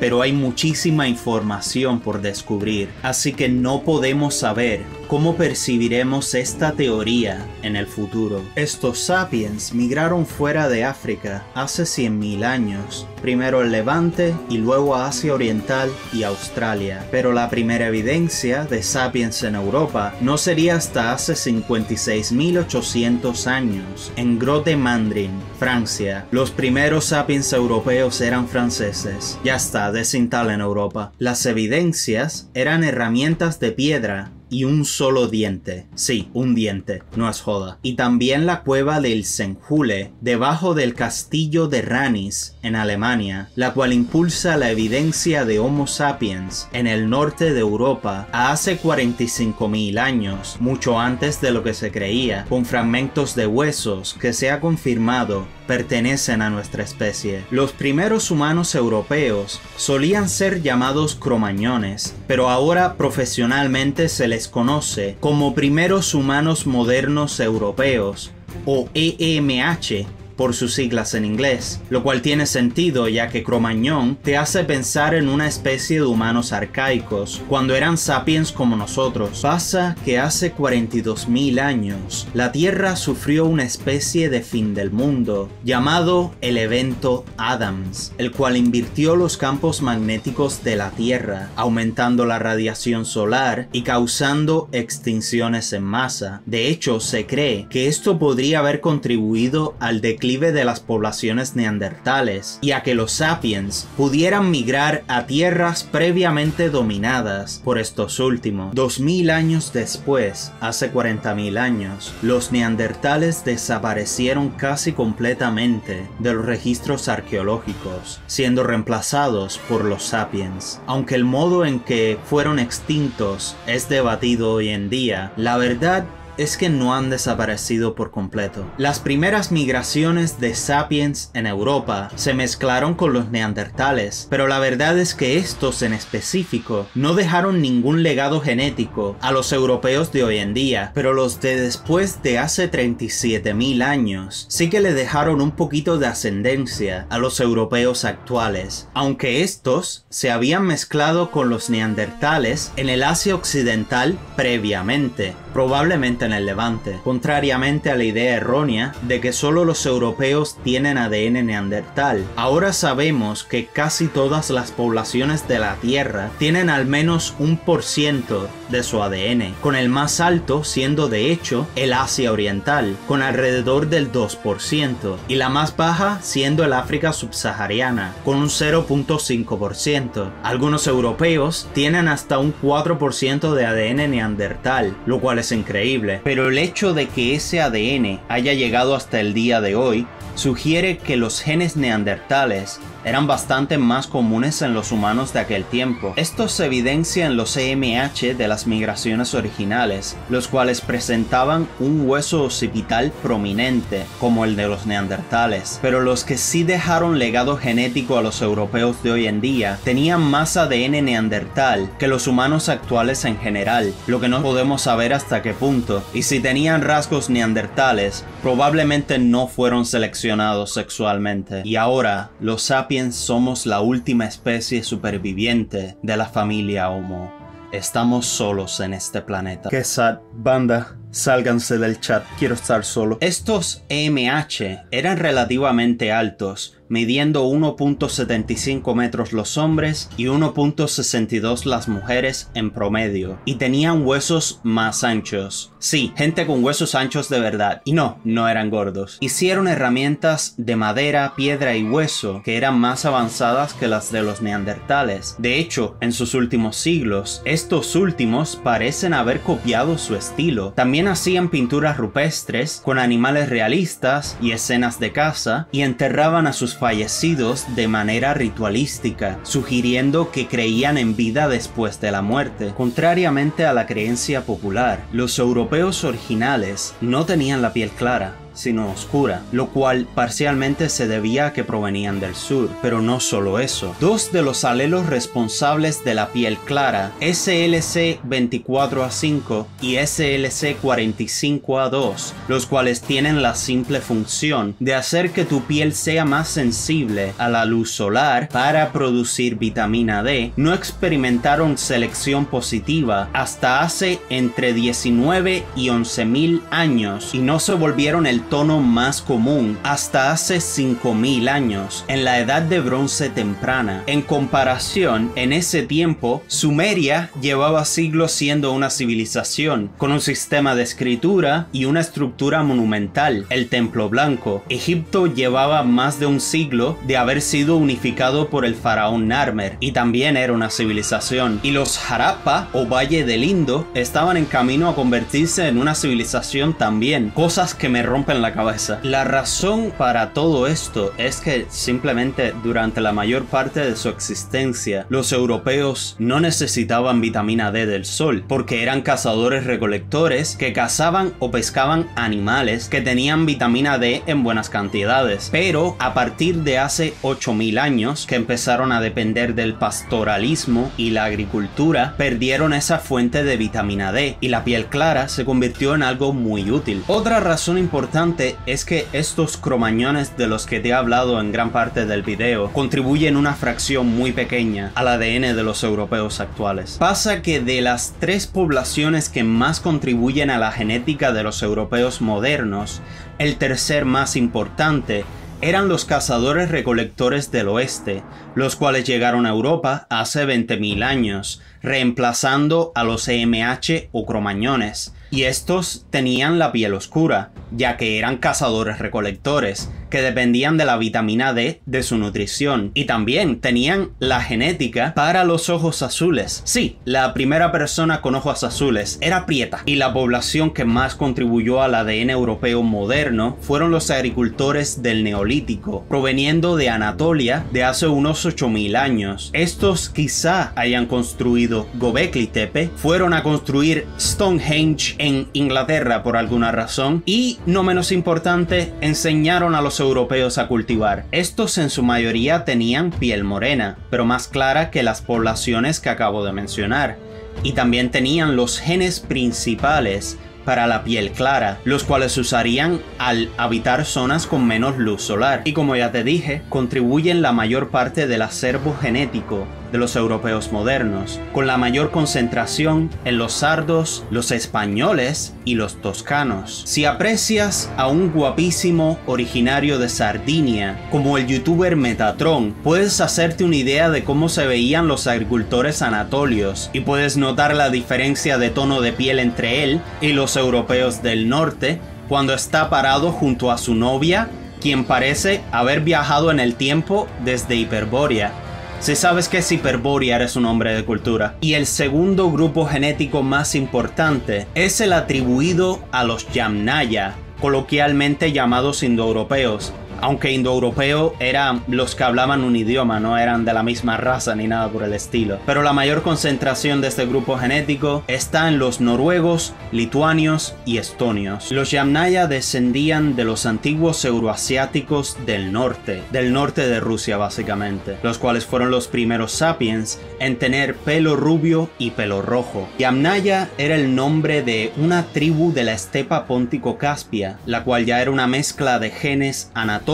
Pero hay muchísima información por descubrir, así que no podemos saber cómo percibiremos esta teoría en el futuro. Estos sapiens migraron fuera de África hace 100.000 años, primero al Levante y luego a Asia Oriental y Australia. Pero la primera evidencia de sapiens en Europa no sería hasta hace 56.800 años, en Grotte-Mandrin, Francia. Los primeros sapiens europeos eran franceses. Ya está, desinstala en Europa. Las evidencias eran herramientas de piedra y un solo diente. Sí, un diente, no es joda. Y también la cueva del Senjule, debajo del castillo de Ranis, en Alemania, la cual impulsa la evidencia de Homo sapiens en el norte de Europa a hace 45.000 años, mucho antes de lo que se creía, con fragmentos de huesos que se ha confirmado pertenecen a nuestra especie. Los primeros humanos europeos solían ser llamados cromañones, pero ahora profesionalmente se les conoce como primeros humanos modernos europeos, o EMH por sus siglas en inglés, lo cual tiene sentido ya que Cromañón te hace pensar en una especie de humanos arcaicos, cuando eran sapiens como nosotros. Pasa que hace 42.000 años, la Tierra sufrió una especie de fin del mundo, llamado el evento Adams, el cual invirtió los campos magnéticos de la Tierra, aumentando la radiación solar y causando extinciones en masa. De hecho, se cree que esto podría haber contribuido al declive de las poblaciones neandertales y a que los sapiens pudieran migrar a tierras previamente dominadas por estos últimos. 2000 años después, hace 40.000 años, los neandertales desaparecieron casi completamente de los registros arqueológicos, siendo reemplazados por los sapiens. Aunque el modo en que fueron extintos es debatido hoy en día, la verdad es que no han desaparecido por completo. Las primeras migraciones de sapiens en Europa se mezclaron con los neandertales, pero la verdad es que estos en específico no dejaron ningún legado genético a los europeos de hoy en día, pero los de después de hace 37.000 años sí que le dejaron un poquito de ascendencia a los europeos actuales, aunque estos se habían mezclado con los neandertales en el Asia Occidental previamente, probablemente en el Levante, contrariamente a la idea errónea de que solo los europeos tienen ADN neandertal. Ahora sabemos que casi todas las poblaciones de la Tierra tienen al menos 1% de su ADN, con el más alto siendo de hecho el Asia Oriental, con alrededor del 2%, y la más baja siendo el África subsahariana, con un 0.5%. Algunos europeos tienen hasta un 4% de ADN neandertal, lo cual es increíble. Pero el hecho de que ese ADN haya llegado hasta el día de hoy sugiere que los genes neandertales eran bastante más comunes en los humanos de aquel tiempo. Esto se evidencia en los EMH de las migraciones originales, los cuales presentaban un hueso occipital prominente, como el de los neandertales. Pero los que sí dejaron legado genético a los europeos de hoy en día tenían más ADN neandertal que los humanos actuales en general, lo que no podemos saber hasta qué punto. Y si tenían rasgos neandertales, probablemente no fueron seleccionados sexualmente. Y ahora, los sapiens somos la última especie superviviente de la familia Homo. estamos solos en este planeta. Qué sad, banda. Sálganse del chat, quiero estar solo. Estos EMH eran relativamente altos, midiendo 1.75 metros los hombres y 1.62 las mujeres en promedio, y tenían huesos más anchos. Sí, gente con huesos anchos de verdad, y no eran gordos. Hicieron herramientas de madera, piedra y hueso que eran más avanzadas que las de los neandertales. De hecho, en sus últimos siglos, estos últimos parecen haber copiado su estilo. También hacían pinturas rupestres con animales realistas y escenas de caza, y enterraban a sus fallecidos de manera ritualística, sugiriendo que creían en vida después de la muerte. Contrariamente a la creencia popular, los europeos originales no tenían la piel clara, sino oscura, lo cual parcialmente se debía a que provenían del sur. Pero no solo eso. Dos de los alelos responsables de la piel clara, SLC24A5 y SLC45A2, los cuales tienen la simple función de hacer que tu piel sea más sensible a la luz solar para producir vitamina D, no experimentaron selección positiva hasta hace entre 19 y 11.000 años y no se volvieron el tono más común hasta hace 5.000 años, en la edad de bronce temprana. En comparación, en ese tiempo, Sumeria llevaba siglos siendo una civilización, con un sistema de escritura y una estructura monumental, el Templo Blanco. Egipto llevaba más de un siglo de haber sido unificado por el faraón Narmer, y también era una civilización. Y los Harappa, o Valle del Indo, estaban en camino a convertirse en una civilización también, cosas que me rompen la cabeza. La razón para todo esto es que simplemente durante la mayor parte de su existencia los europeos no necesitaban vitamina D del sol, porque eran cazadores recolectores que cazaban o pescaban animales que tenían vitamina D en buenas cantidades. Pero a partir de hace 8.000 años que empezaron a depender del pastoralismo y la agricultura, perdieron esa fuente de vitamina D y la piel clara se convirtió en algo muy útil. Otra razón importante es que estos cromañones de los que te he hablado en gran parte del video contribuyen una fracción muy pequeña al ADN de los europeos actuales. Pasa que de las 3 poblaciones que más contribuyen a la genética de los europeos modernos, el tercer más importante eran los cazadores recolectores del oeste, los cuales llegaron a Europa hace 20.000 años, reemplazando a los EMH o cromañones. Y estos tenían la piel oscura, ya que eran cazadores recolectores, que dependían de la vitamina D de su nutrición, y también tenían la genética para los ojos azules. Sí, la primera persona con ojos azules era prieta, y la población que más contribuyó al ADN europeo moderno fueron los agricultores del Neolítico, proveniendo de Anatolia de hace unos 8.000 años. Estos quizá hayan construido Göbekli Tepe, fueron a construir Stonehenge en Inglaterra por alguna razón, y no menos importante, enseñaron a los europeos a cultivar. Estos en su mayoría tenían piel morena, pero más clara que las poblaciones que acabo de mencionar, y también tenían los genes principales para la piel clara, los cuales usarían al habitar zonas con menos luz solar. Y como ya te dije, contribuyen la mayor parte del acervo genético de los europeos modernos, con la mayor concentración en los sardos, los españoles y los toscanos. Si aprecias a un guapísimo originario de Sardinia, como el youtuber Metatron, puedes hacerte una idea de cómo se veían los agricultores anatolios, y puedes notar la diferencia de tono de piel entre él y los europeos del norte, cuando está parado junto a su novia, quien parece haber viajado en el tiempo desde Hiperbórea. Si sabes que es Hiperbórea, eres un hombre de cultura. Y el segundo grupo genético más importante es el atribuido a los Yamnaya, coloquialmente llamados indoeuropeos. Aunque indoeuropeo eran los que hablaban un idioma, no eran de la misma raza ni nada por el estilo. Pero la mayor concentración de este grupo genético está en los noruegos, lituanios y estonios. Los Yamnaya descendían de los antiguos euroasiáticos del norte de Rusia básicamente, los cuales fueron los primeros sapiens en tener pelo rubio y pelo rojo. Yamnaya era el nombre de una tribu de la estepa póntico-caspia, la cual ya era una mezcla de genes anatolios,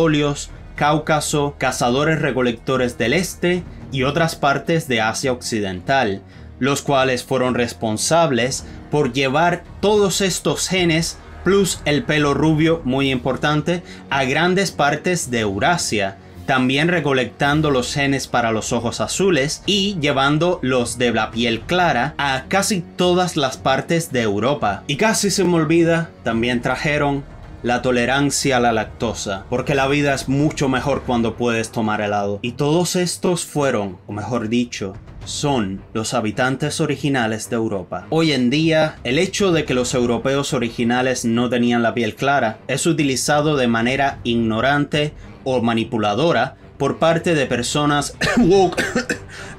Cáucaso, cazadores recolectores del este y otras partes de Asia Occidental, los cuales fueron responsables por llevar todos estos genes plus el pelo rubio, muy importante, a grandes partes de Eurasia, también recolectando los genes para los ojos azules y llevando los de la piel clara a casi todas las partes de Europa. Y casi se me olvida, también trajeron la tolerancia a la lactosa, porque la vida es mucho mejor cuando puedes tomar helado. Y todos estos fueron, o mejor dicho, son los habitantes originales de Europa. Hoy en día, el hecho de que los europeos originales no tenían la piel clara es utilizado de manera ignorante o manipuladora por parte de personas woke,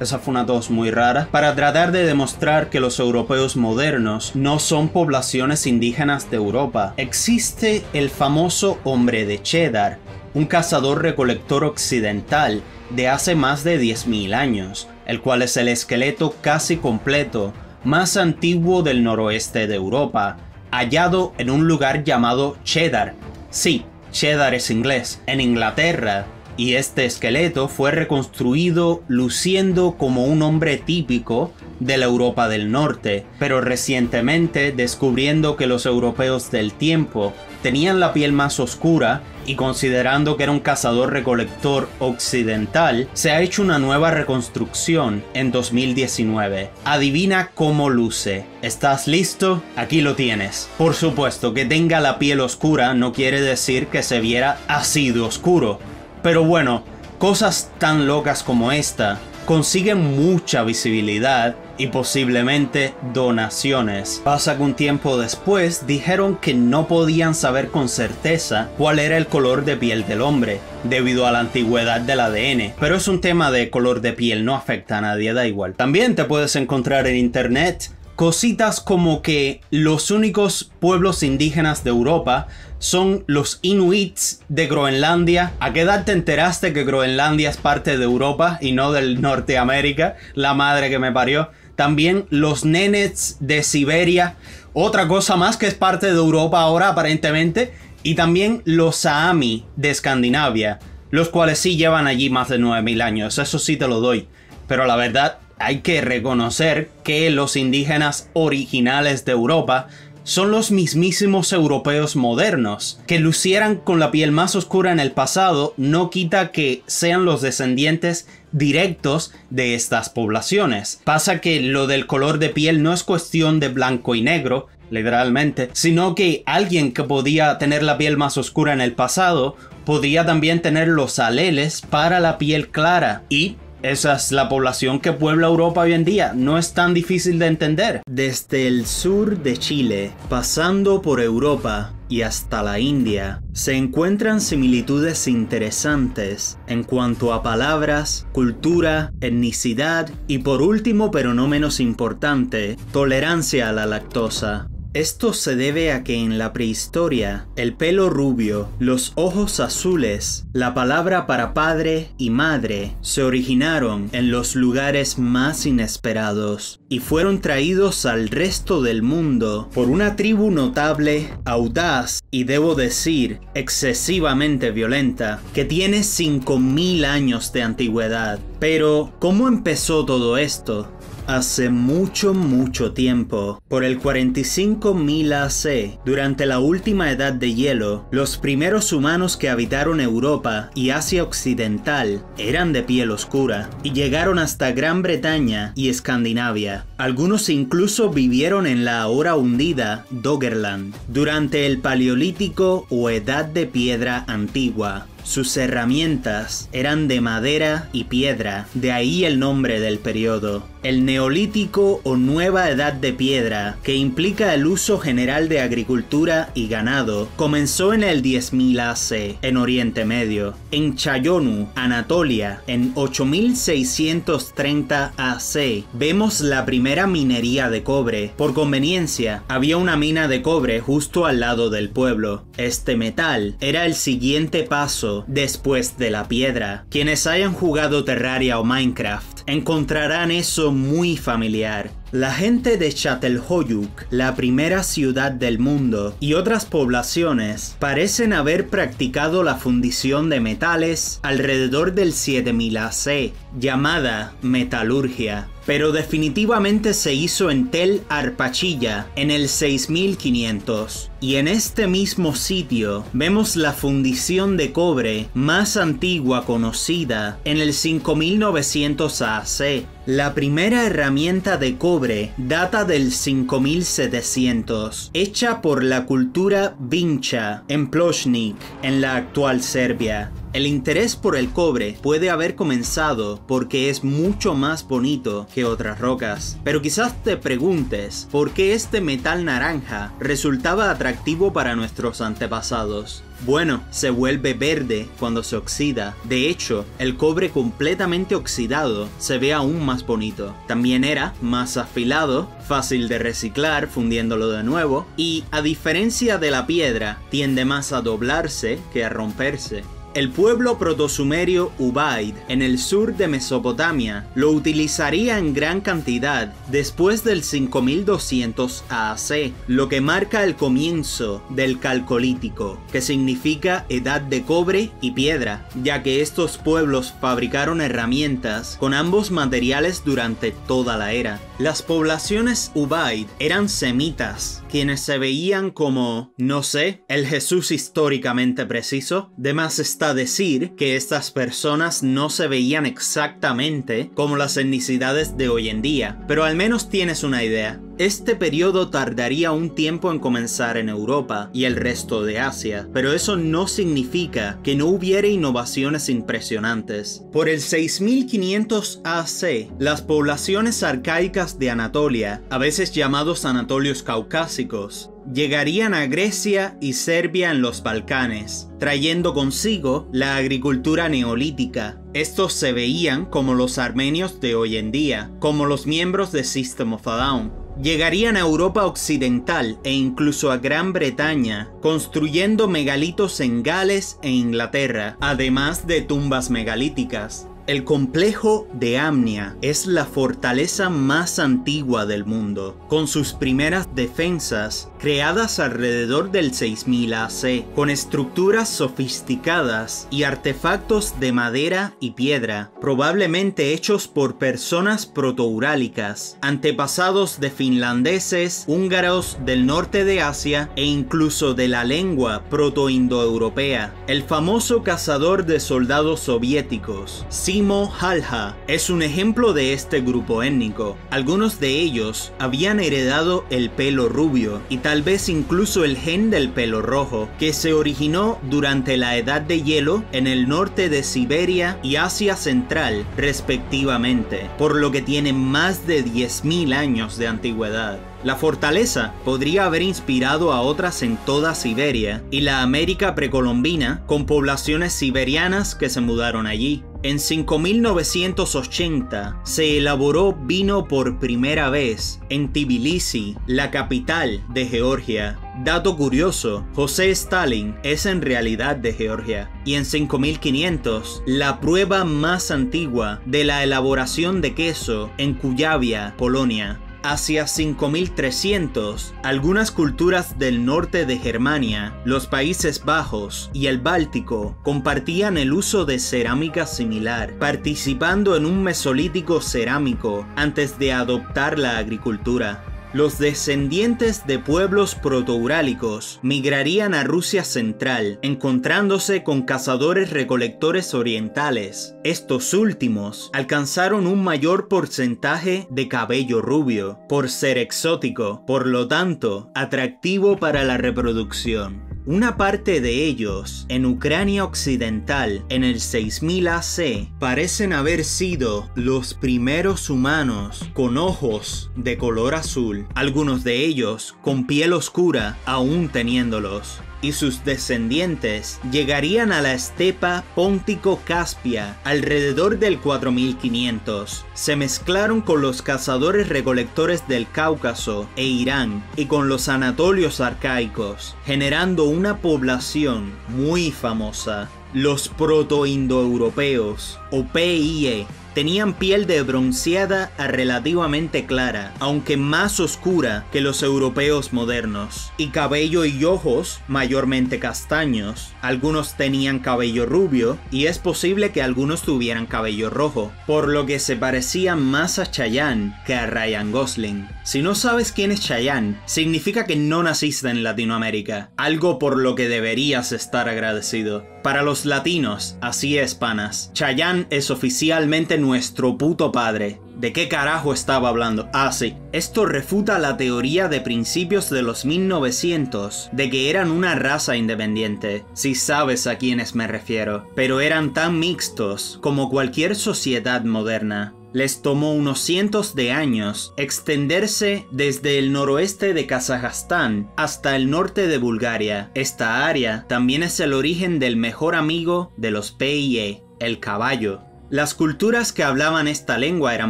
esa fue una tos muy rara, para tratar de demostrar que los europeos modernos no son poblaciones indígenas de Europa. Existe el famoso hombre de Cheddar, un cazador-recolector occidental de hace más de 10.000 años, el cual es el esqueleto casi completo más antiguo del noroeste de Europa, hallado en un lugar llamado Cheddar. Sí, Cheddar es inglés, en Inglaterra, y este esqueleto fue reconstruido luciendo como un hombre típico de la Europa del Norte, pero recientemente descubriendo que los europeos del tiempo tenían la piel más oscura y considerando que era un cazador-recolector occidental, se ha hecho una nueva reconstrucción en 2019. Adivina cómo luce. ¿Estás listo? Aquí lo tienes. Por supuesto, que tenga la piel oscura no quiere decir que se viera así de oscuro. Pero bueno, cosas tan locas como esta consiguen mucha visibilidad y posiblemente donaciones. Pasa que un tiempo después dijeron que no podían saber con certeza cuál era el color de piel del hombre, debido a la antigüedad del ADN. Pero es un tema de color de piel, no afecta a nadie, da igual. También te puedes encontrar en internet cositas como que los únicos pueblos indígenas de Europa son los Inuits de Groenlandia. ¿A qué edad te enteraste que Groenlandia es parte de Europa y no del Norteamérica? La madre que me parió. También los Nenets de Siberia. Otra cosa más que es parte de Europa ahora aparentemente. Y también los Saami de Escandinavia, los cuales sí llevan allí más de 9.000 años. Eso sí te lo doy. Pero la verdad, hay que reconocer que los indígenas originales de Europa son los mismísimos europeos modernos. Que lucieran con la piel más oscura en el pasado no quita que sean los descendientes directos de estas poblaciones. Pasa que lo del color de piel no es cuestión de blanco y negro, literalmente, sino que alguien que podía tener la piel más oscura en el pasado podría también tener los aleles para la piel clara. Y esa es la población que puebla Europa hoy en día. No es tan difícil de entender. Desde el sur de Chile, pasando por Europa y hasta la India, se encuentran similitudes interesantes en cuanto a palabras, cultura, etnicidad y por último, pero no menos importante, tolerancia a la lactosa. Esto se debe a que en la prehistoria, el pelo rubio, los ojos azules, la palabra para padre y madre se originaron en los lugares más inesperados y fueron traídos al resto del mundo por una tribu notable, audaz y debo decir excesivamente violenta, que tiene 5.000 años de antigüedad. Pero, ¿cómo empezó todo esto? Hace mucho tiempo, por el 45.000 AC, durante la última edad de hielo, los primeros humanos que habitaron Europa y Asia Occidental eran de piel oscura y llegaron hasta Gran Bretaña y Escandinavia. Algunos incluso vivieron en la ahora hundida Doggerland durante el Paleolítico o Edad de Piedra Antigua. Sus herramientas eran de madera y piedra, de ahí el nombre del periodo. El Neolítico o Nueva Edad de Piedra, que implica el uso general de agricultura y ganado, comenzó en el 10.000 AC, en Oriente Medio. En Chayonu, Anatolia, en 8630 AC, vemos la primera minería de cobre. Por conveniencia, había una mina de cobre justo al lado del pueblo. Este metal era el siguiente paso después de la piedra. Quienes hayan jugado Terraria o Minecraft encontrarán eso muy familiar. La gente de Çatalhöyük, la primera ciudad del mundo, y otras poblaciones parecen haber practicado la fundición de metales alrededor del 7000 AC, llamada metalurgia. pero definitivamente se hizo en Tel Arpachilla en el 6500. Y en este mismo sitio vemos la fundición de cobre más antigua conocida en el 5900 AC. La primera herramienta de cobre data del 5700, hecha por la cultura Vincha en Pločnik, en la actual Serbia. El interés por el cobre puede haber comenzado porque es mucho más bonito que otras rocas. Pero quizás te preguntes por qué este metal naranja resultaba atractivo para nuestros antepasados. Bueno, se vuelve verde cuando se oxida. De hecho, el cobre completamente oxidado se ve aún más bonito. También era más afilado, fácil de reciclar fundiéndolo de nuevo, y a diferencia de la piedra, tiende más a doblarse que a romperse. El pueblo protosumerio Ubaid, en el sur de Mesopotamia, lo utilizaría en gran cantidad después del 5200 AC, lo que marca el comienzo del Calcolítico, que significa edad de cobre y piedra, ya que estos pueblos fabricaron herramientas con ambos materiales durante toda la era. Las poblaciones Ubaid eran semitas, quienes se veían como, no sé, el Jesús históricamente preciso. De más está decir que estas personas no se veían exactamente como las etnicidades de hoy en día, pero al menos tienes una idea. Este periodo tardaría un tiempo en comenzar en Europa y el resto de Asia, pero eso no significa que no hubiera innovaciones impresionantes. Por el 6500 AC, las poblaciones arcaicas de Anatolia, a veces llamados Anatolios caucásicos, llegarían a Grecia y Serbia en los Balcanes, trayendo consigo la agricultura neolítica. Estos se veían como los armenios de hoy en día, como los miembros de System of a Down. Llegarían a Europa occidental e incluso a Gran Bretaña, construyendo megalitos en Gales e Inglaterra, además de tumbas megalíticas. El complejo de Amnia es la fortaleza más antigua del mundo, con sus primeras defensas creadas alrededor del 6000 AC, con estructuras sofisticadas y artefactos de madera y piedra, probablemente hechos por personas protourálicas, antepasados de finlandeses, húngaros del norte de Asia e incluso de la lengua protoindoeuropea. El famoso cazador de soldados soviéticos, Simo Halha, es un ejemplo de este grupo étnico. Algunos de ellos habían heredado el pelo rubio y tal vez incluso el gen del pelo rojo, que se originó durante la Edad de Hielo en el norte de Siberia y Asia Central, respectivamente, por lo que tienen más de 10.000 años de antigüedad. La fortaleza podría haber inspirado a otras en toda Siberia y la América precolombina, con poblaciones siberianas que se mudaron allí. En 5980 se elaboró vino por primera vez en Tbilisi, la capital de Georgia. Dato curioso, José Stalin es en realidad de Georgia. Y en 5500, la prueba más antigua de la elaboración de queso en Kuyavia, Polonia. Hacia 5300, algunas culturas del norte de Germania, los Países Bajos y el Báltico compartían el uso de cerámica similar, participando en un mesolítico cerámico antes de adoptar la agricultura. Los descendientes de pueblos protourálicos migrarían a Rusia central, encontrándose con cazadores-recolectores orientales. Estos últimos alcanzaron un mayor porcentaje de cabello rubio, por ser exótico, por lo tanto, atractivo para la reproducción. Una parte de ellos, en Ucrania occidental, en el 6000 AC, parecen haber sido los primeros humanos con ojos de color azul, algunos de ellos con piel oscura aún teniéndolos. Y sus descendientes llegarían a la estepa póntico-caspia alrededor del 4500. Se mezclaron con los cazadores-recolectores del Cáucaso e Irán y con los anatolios arcaicos, generando una población muy famosa. Los protoindoeuropeos, o PIE, tenían piel de bronceada a relativamente clara, aunque más oscura que los europeos modernos, y cabello y ojos mayormente castaños. Algunos tenían cabello rubio, y es posible que algunos tuvieran cabello rojo, por lo que se parecían más a Chayanne que a Ryan Gosling. Si no sabes quién es Chayanne, significa que no naciste en Latinoamérica, algo por lo que deberías estar agradecido. Para los latinos, así es, panas, Chayanne es oficialmente nuestro puto padre. ¿De qué carajo estaba hablando? Ah, sí. Esto refuta la teoría de principios de los 1900 de que eran una raza independiente, si sabes a quiénes me refiero, pero eran tan mixtos como cualquier sociedad moderna. Les tomó unos cientos de años extenderse desde el noroeste de Kazajstán hasta el norte de Bulgaria. Esta área también es el origen del mejor amigo de los PIE, el caballo. Las culturas que hablaban esta lengua eran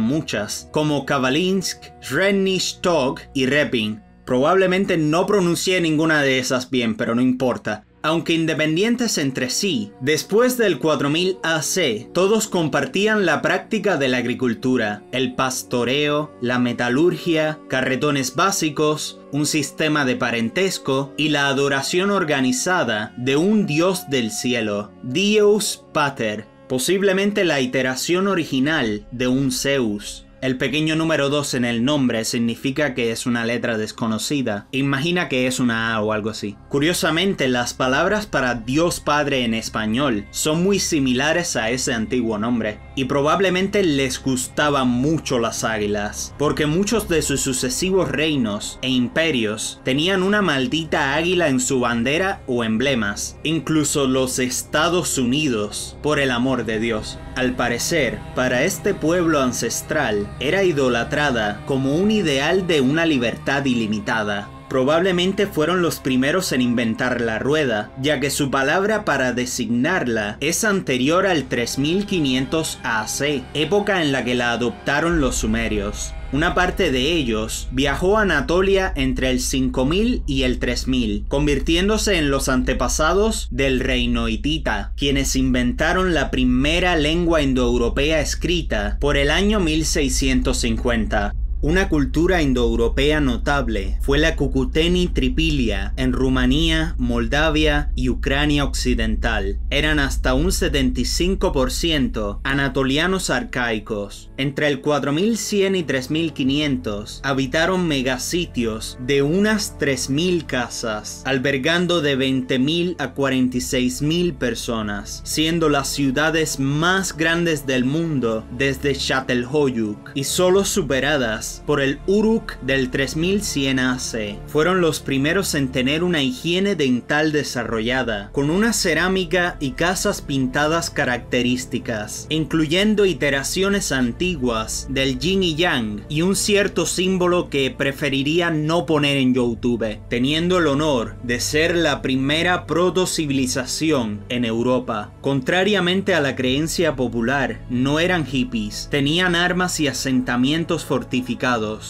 muchas, como Kabalinsk, Sredny Tog y Repin. Probablemente no pronuncié ninguna de esas bien, pero no importa. Aunque independientes entre sí, después del 4000 AC, todos compartían la práctica de la agricultura, el pastoreo, la metalurgia, carretones básicos, un sistema de parentesco y la adoración organizada de un dios del cielo, Dios Pater, posiblemente la iteración original de un Zeus. El pequeño número 2 en el nombre significa que es una letra desconocida. Imagina que es una A o algo así. Curiosamente, las palabras para Dios Padre en español son muy similares a ese antiguo nombre. Y probablemente les gustaban mucho las águilas, porque muchos de sus sucesivos reinos e imperios tenían una maldita águila en su bandera o emblemas. Incluso los Estados Unidos, por el amor de Dios. Al parecer, para este pueblo ancestral, era idolatrada como un ideal de una libertad ilimitada. Probablemente fueron los primeros en inventar la rueda, ya que su palabra para designarla es anterior al 3500 AC, época en la que la adoptaron los sumerios. Una parte de ellos viajó a Anatolia entre el 5000 y el 3000, convirtiéndose en los antepasados del reino hitita, quienes inventaron la primera lengua indoeuropea escrita por el año 1650. Una cultura indoeuropea notable fue la Cucuteni Tripilia en Rumanía, Moldavia y Ucrania occidental. Eran hasta un 75% anatolianos arcaicos. Entre el 4100 y 3500 habitaron megasitios de unas 3000 casas, albergando de 20.000 a 46.000 personas, siendo las ciudades más grandes del mundo desde Çatalhöyük y solo superadas por el Uruk del 3100 AC. Fueron los primeros en tener una higiene dental desarrollada, con una cerámica y casas pintadas características, incluyendo iteraciones antiguas del yin y yang y un cierto símbolo que preferiría no poner en YouTube, teniendo el honor de ser la primera proto-civilización en Europa. Contrariamente a la creencia popular, no eran hippies, tenían armas y asentamientos fortificados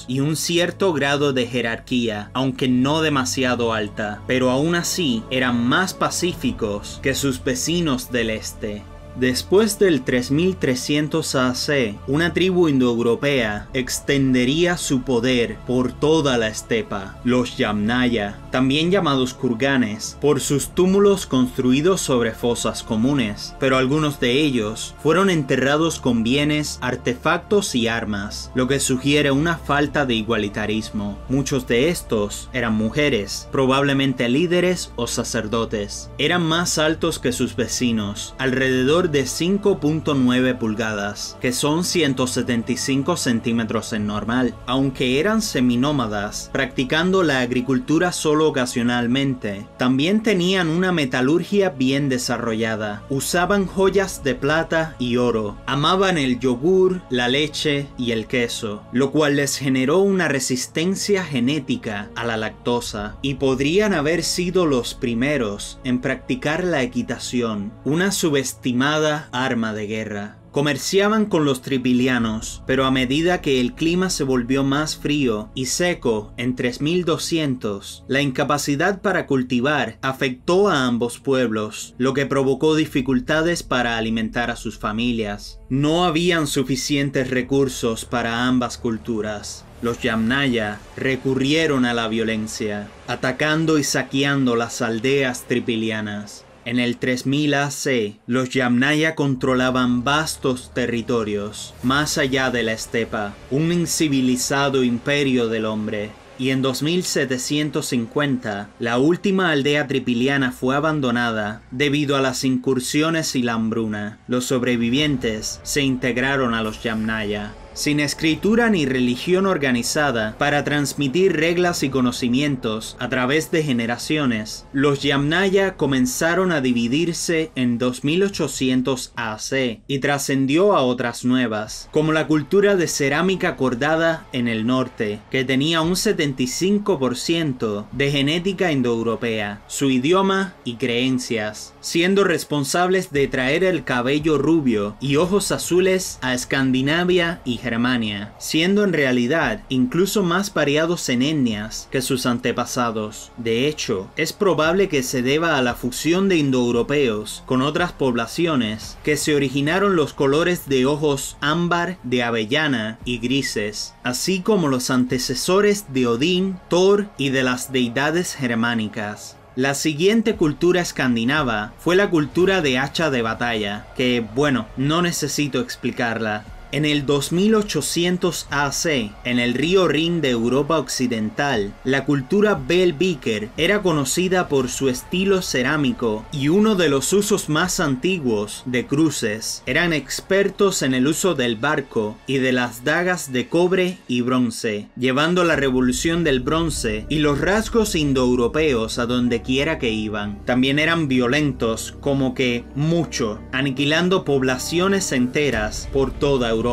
y un cierto grado de jerarquía, aunque no demasiado alta, pero aún así eran más pacíficos que sus vecinos del este. Después del 3300 AC, una tribu indoeuropea extendería su poder por toda la estepa, los Yamnaya, también llamados kurganes, por sus túmulos construidos sobre fosas comunes, pero algunos de ellos fueron enterrados con bienes, artefactos y armas, lo que sugiere una falta de igualitarismo. Muchos de estos eran mujeres, probablemente líderes o sacerdotes. Eran más altos que sus vecinos, alrededor de 5.9 pulgadas, que son 175 centímetros en normal. Aunque eran seminómadas, practicando la agricultura solo ocasionalmente, también tenían una metalurgia bien desarrollada. Usaban joyas de plata y oro, amaban el yogur, la leche y el queso, lo cual les generó una resistencia genética a la lactosa, y podrían haber sido los primeros en practicar la equitación, una subestimada arma de guerra. Comerciaban con los tripilianos, pero a medida que el clima se volvió más frío y seco en 3200, la incapacidad para cultivar afectó a ambos pueblos, lo que provocó dificultades para alimentar a sus familias. No habían suficientes recursos para ambas culturas. Los Yamnaya recurrieron a la violencia, atacando y saqueando las aldeas tripilianas. En el 3000 AC, los Yamnaya controlaban vastos territorios, más allá de la estepa, un incivilizado imperio del hombre. Y en 2750, la última aldea tripiliana fue abandonada debido a las incursiones y la hambruna. Los sobrevivientes se integraron a los Yamnaya. Sin escritura ni religión organizada para transmitir reglas y conocimientos a través de generaciones, los Yamnaya comenzaron a dividirse en 2800 AC y trascendió a otras nuevas, como la cultura de cerámica cordada en el norte, que tenía un 75% de genética indoeuropea, su idioma y creencias, siendo responsables de traer el cabello rubio y ojos azules a Escandinavia y Germania, siendo en realidad incluso más variados en etnias que sus antepasados. De hecho, es probable que se deba a la fusión de indoeuropeos con otras poblaciones que se originaron los colores de ojos ámbar, de avellana y grises, así como los antecesores de Odín, Thor y de las deidades germánicas. La siguiente cultura escandinava fue la cultura de hacha de batalla, que, bueno, no necesito explicarla. En el 2800 AC, en el río Rin de Europa Occidental, la cultura Bell-Beaker era conocida por su estilo cerámico y uno de los usos más antiguos de cruces. Eran expertos en el uso del barco y de las dagas de cobre y bronce, llevando la revolución del bronce y los rasgos indoeuropeos a donde quiera que iban. También eran violentos, como que mucho, aniquilando poblaciones enteras por toda Europa.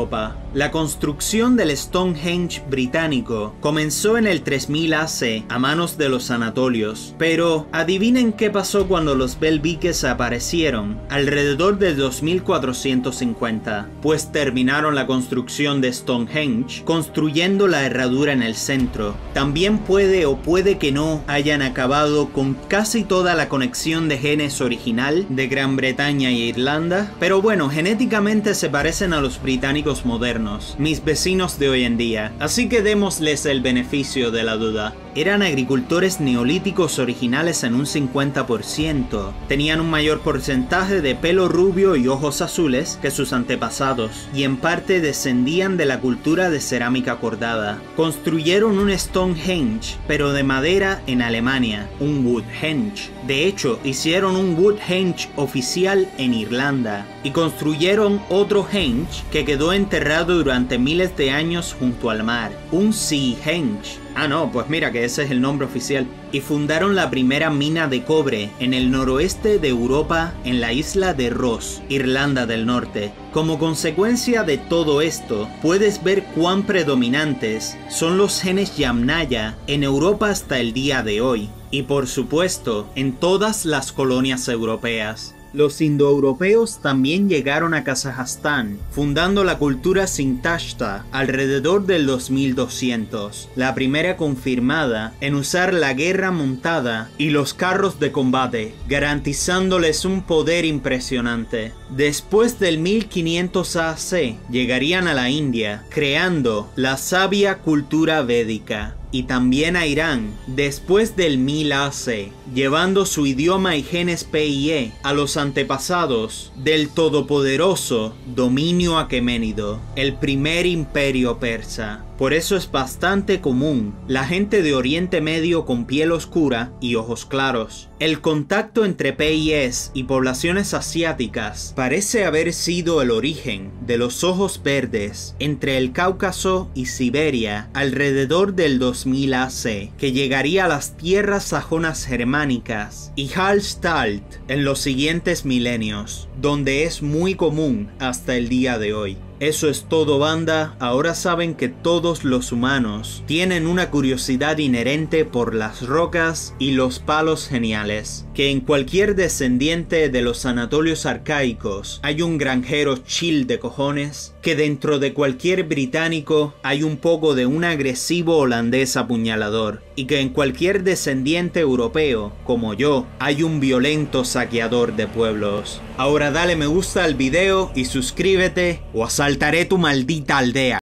La construcción del Stonehenge británico comenzó en el 3000 AC a manos de los anatolios, pero adivinen qué pasó cuando los Bell-Beakers aparecieron alrededor del 2450, pues terminaron la construcción de Stonehenge construyendo la herradura en el centro. También puede o puede que no hayan acabado con casi toda la conexión de genes original de Gran Bretaña e Irlanda, pero bueno, genéticamente se parecen a los británicos modernos, mis vecinos de hoy en día, así que démosles el beneficio de la duda. Eran agricultores neolíticos originales en un 50%, tenían un mayor porcentaje de pelo rubio y ojos azules que sus antepasados, y en parte descendían de la cultura de cerámica cordada. Construyeron un Stonehenge, pero de madera en Alemania, un Woodhenge. De hecho, hicieron un Woodhenge oficial en Irlanda, y construyeron otro henge que quedó enterrado durante miles de años junto al mar, un Seahenge. Ah no, pues mira que ese es el nombre oficial. Y fundaron la primera mina de cobre en el noroeste de Europa, en la isla de Ross, Irlanda del Norte. Como consecuencia de todo esto, puedes ver cuán predominantes son los genes Yamnaya en Europa hasta el día de hoy. Y por supuesto, en todas las colonias europeas. Los indoeuropeos también llegaron a Kazajstán, fundando la cultura Sintashta alrededor del 2200, la primera confirmada en usar la guerra montada y los carros de combate, garantizándoles un poder impresionante. Después del 1500 AC, llegarían a la India, creando la sabia cultura védica. Y también a Irán, después del 1000 AC, llevando su idioma y genes PIE a los antepasados del todopoderoso dominio aqueménido, el primer imperio persa. Por eso es bastante común la gente de Oriente Medio con piel oscura y ojos claros. El contacto entre PIEs y poblaciones asiáticas parece haber sido el origen de los ojos verdes entre el Cáucaso y Siberia alrededor del 2000 AC, que llegaría a las tierras sajonas germánicas y Hallstatt en los siguientes milenios, donde es muy común hasta el día de hoy. Eso es todo, banda. Ahora saben que todos los humanos tienen una curiosidad inherente por las rocas y los palos geniales. Que en cualquier descendiente de los Anatolios arcaicos hay un granjero chill de cojones. Que dentro de cualquier británico hay un poco de un agresivo holandés apuñalador. Y que en cualquier descendiente europeo, como yo, hay un violento saqueador de pueblos. Ahora dale me gusta al video y suscríbete o asaltaré tu maldita aldea.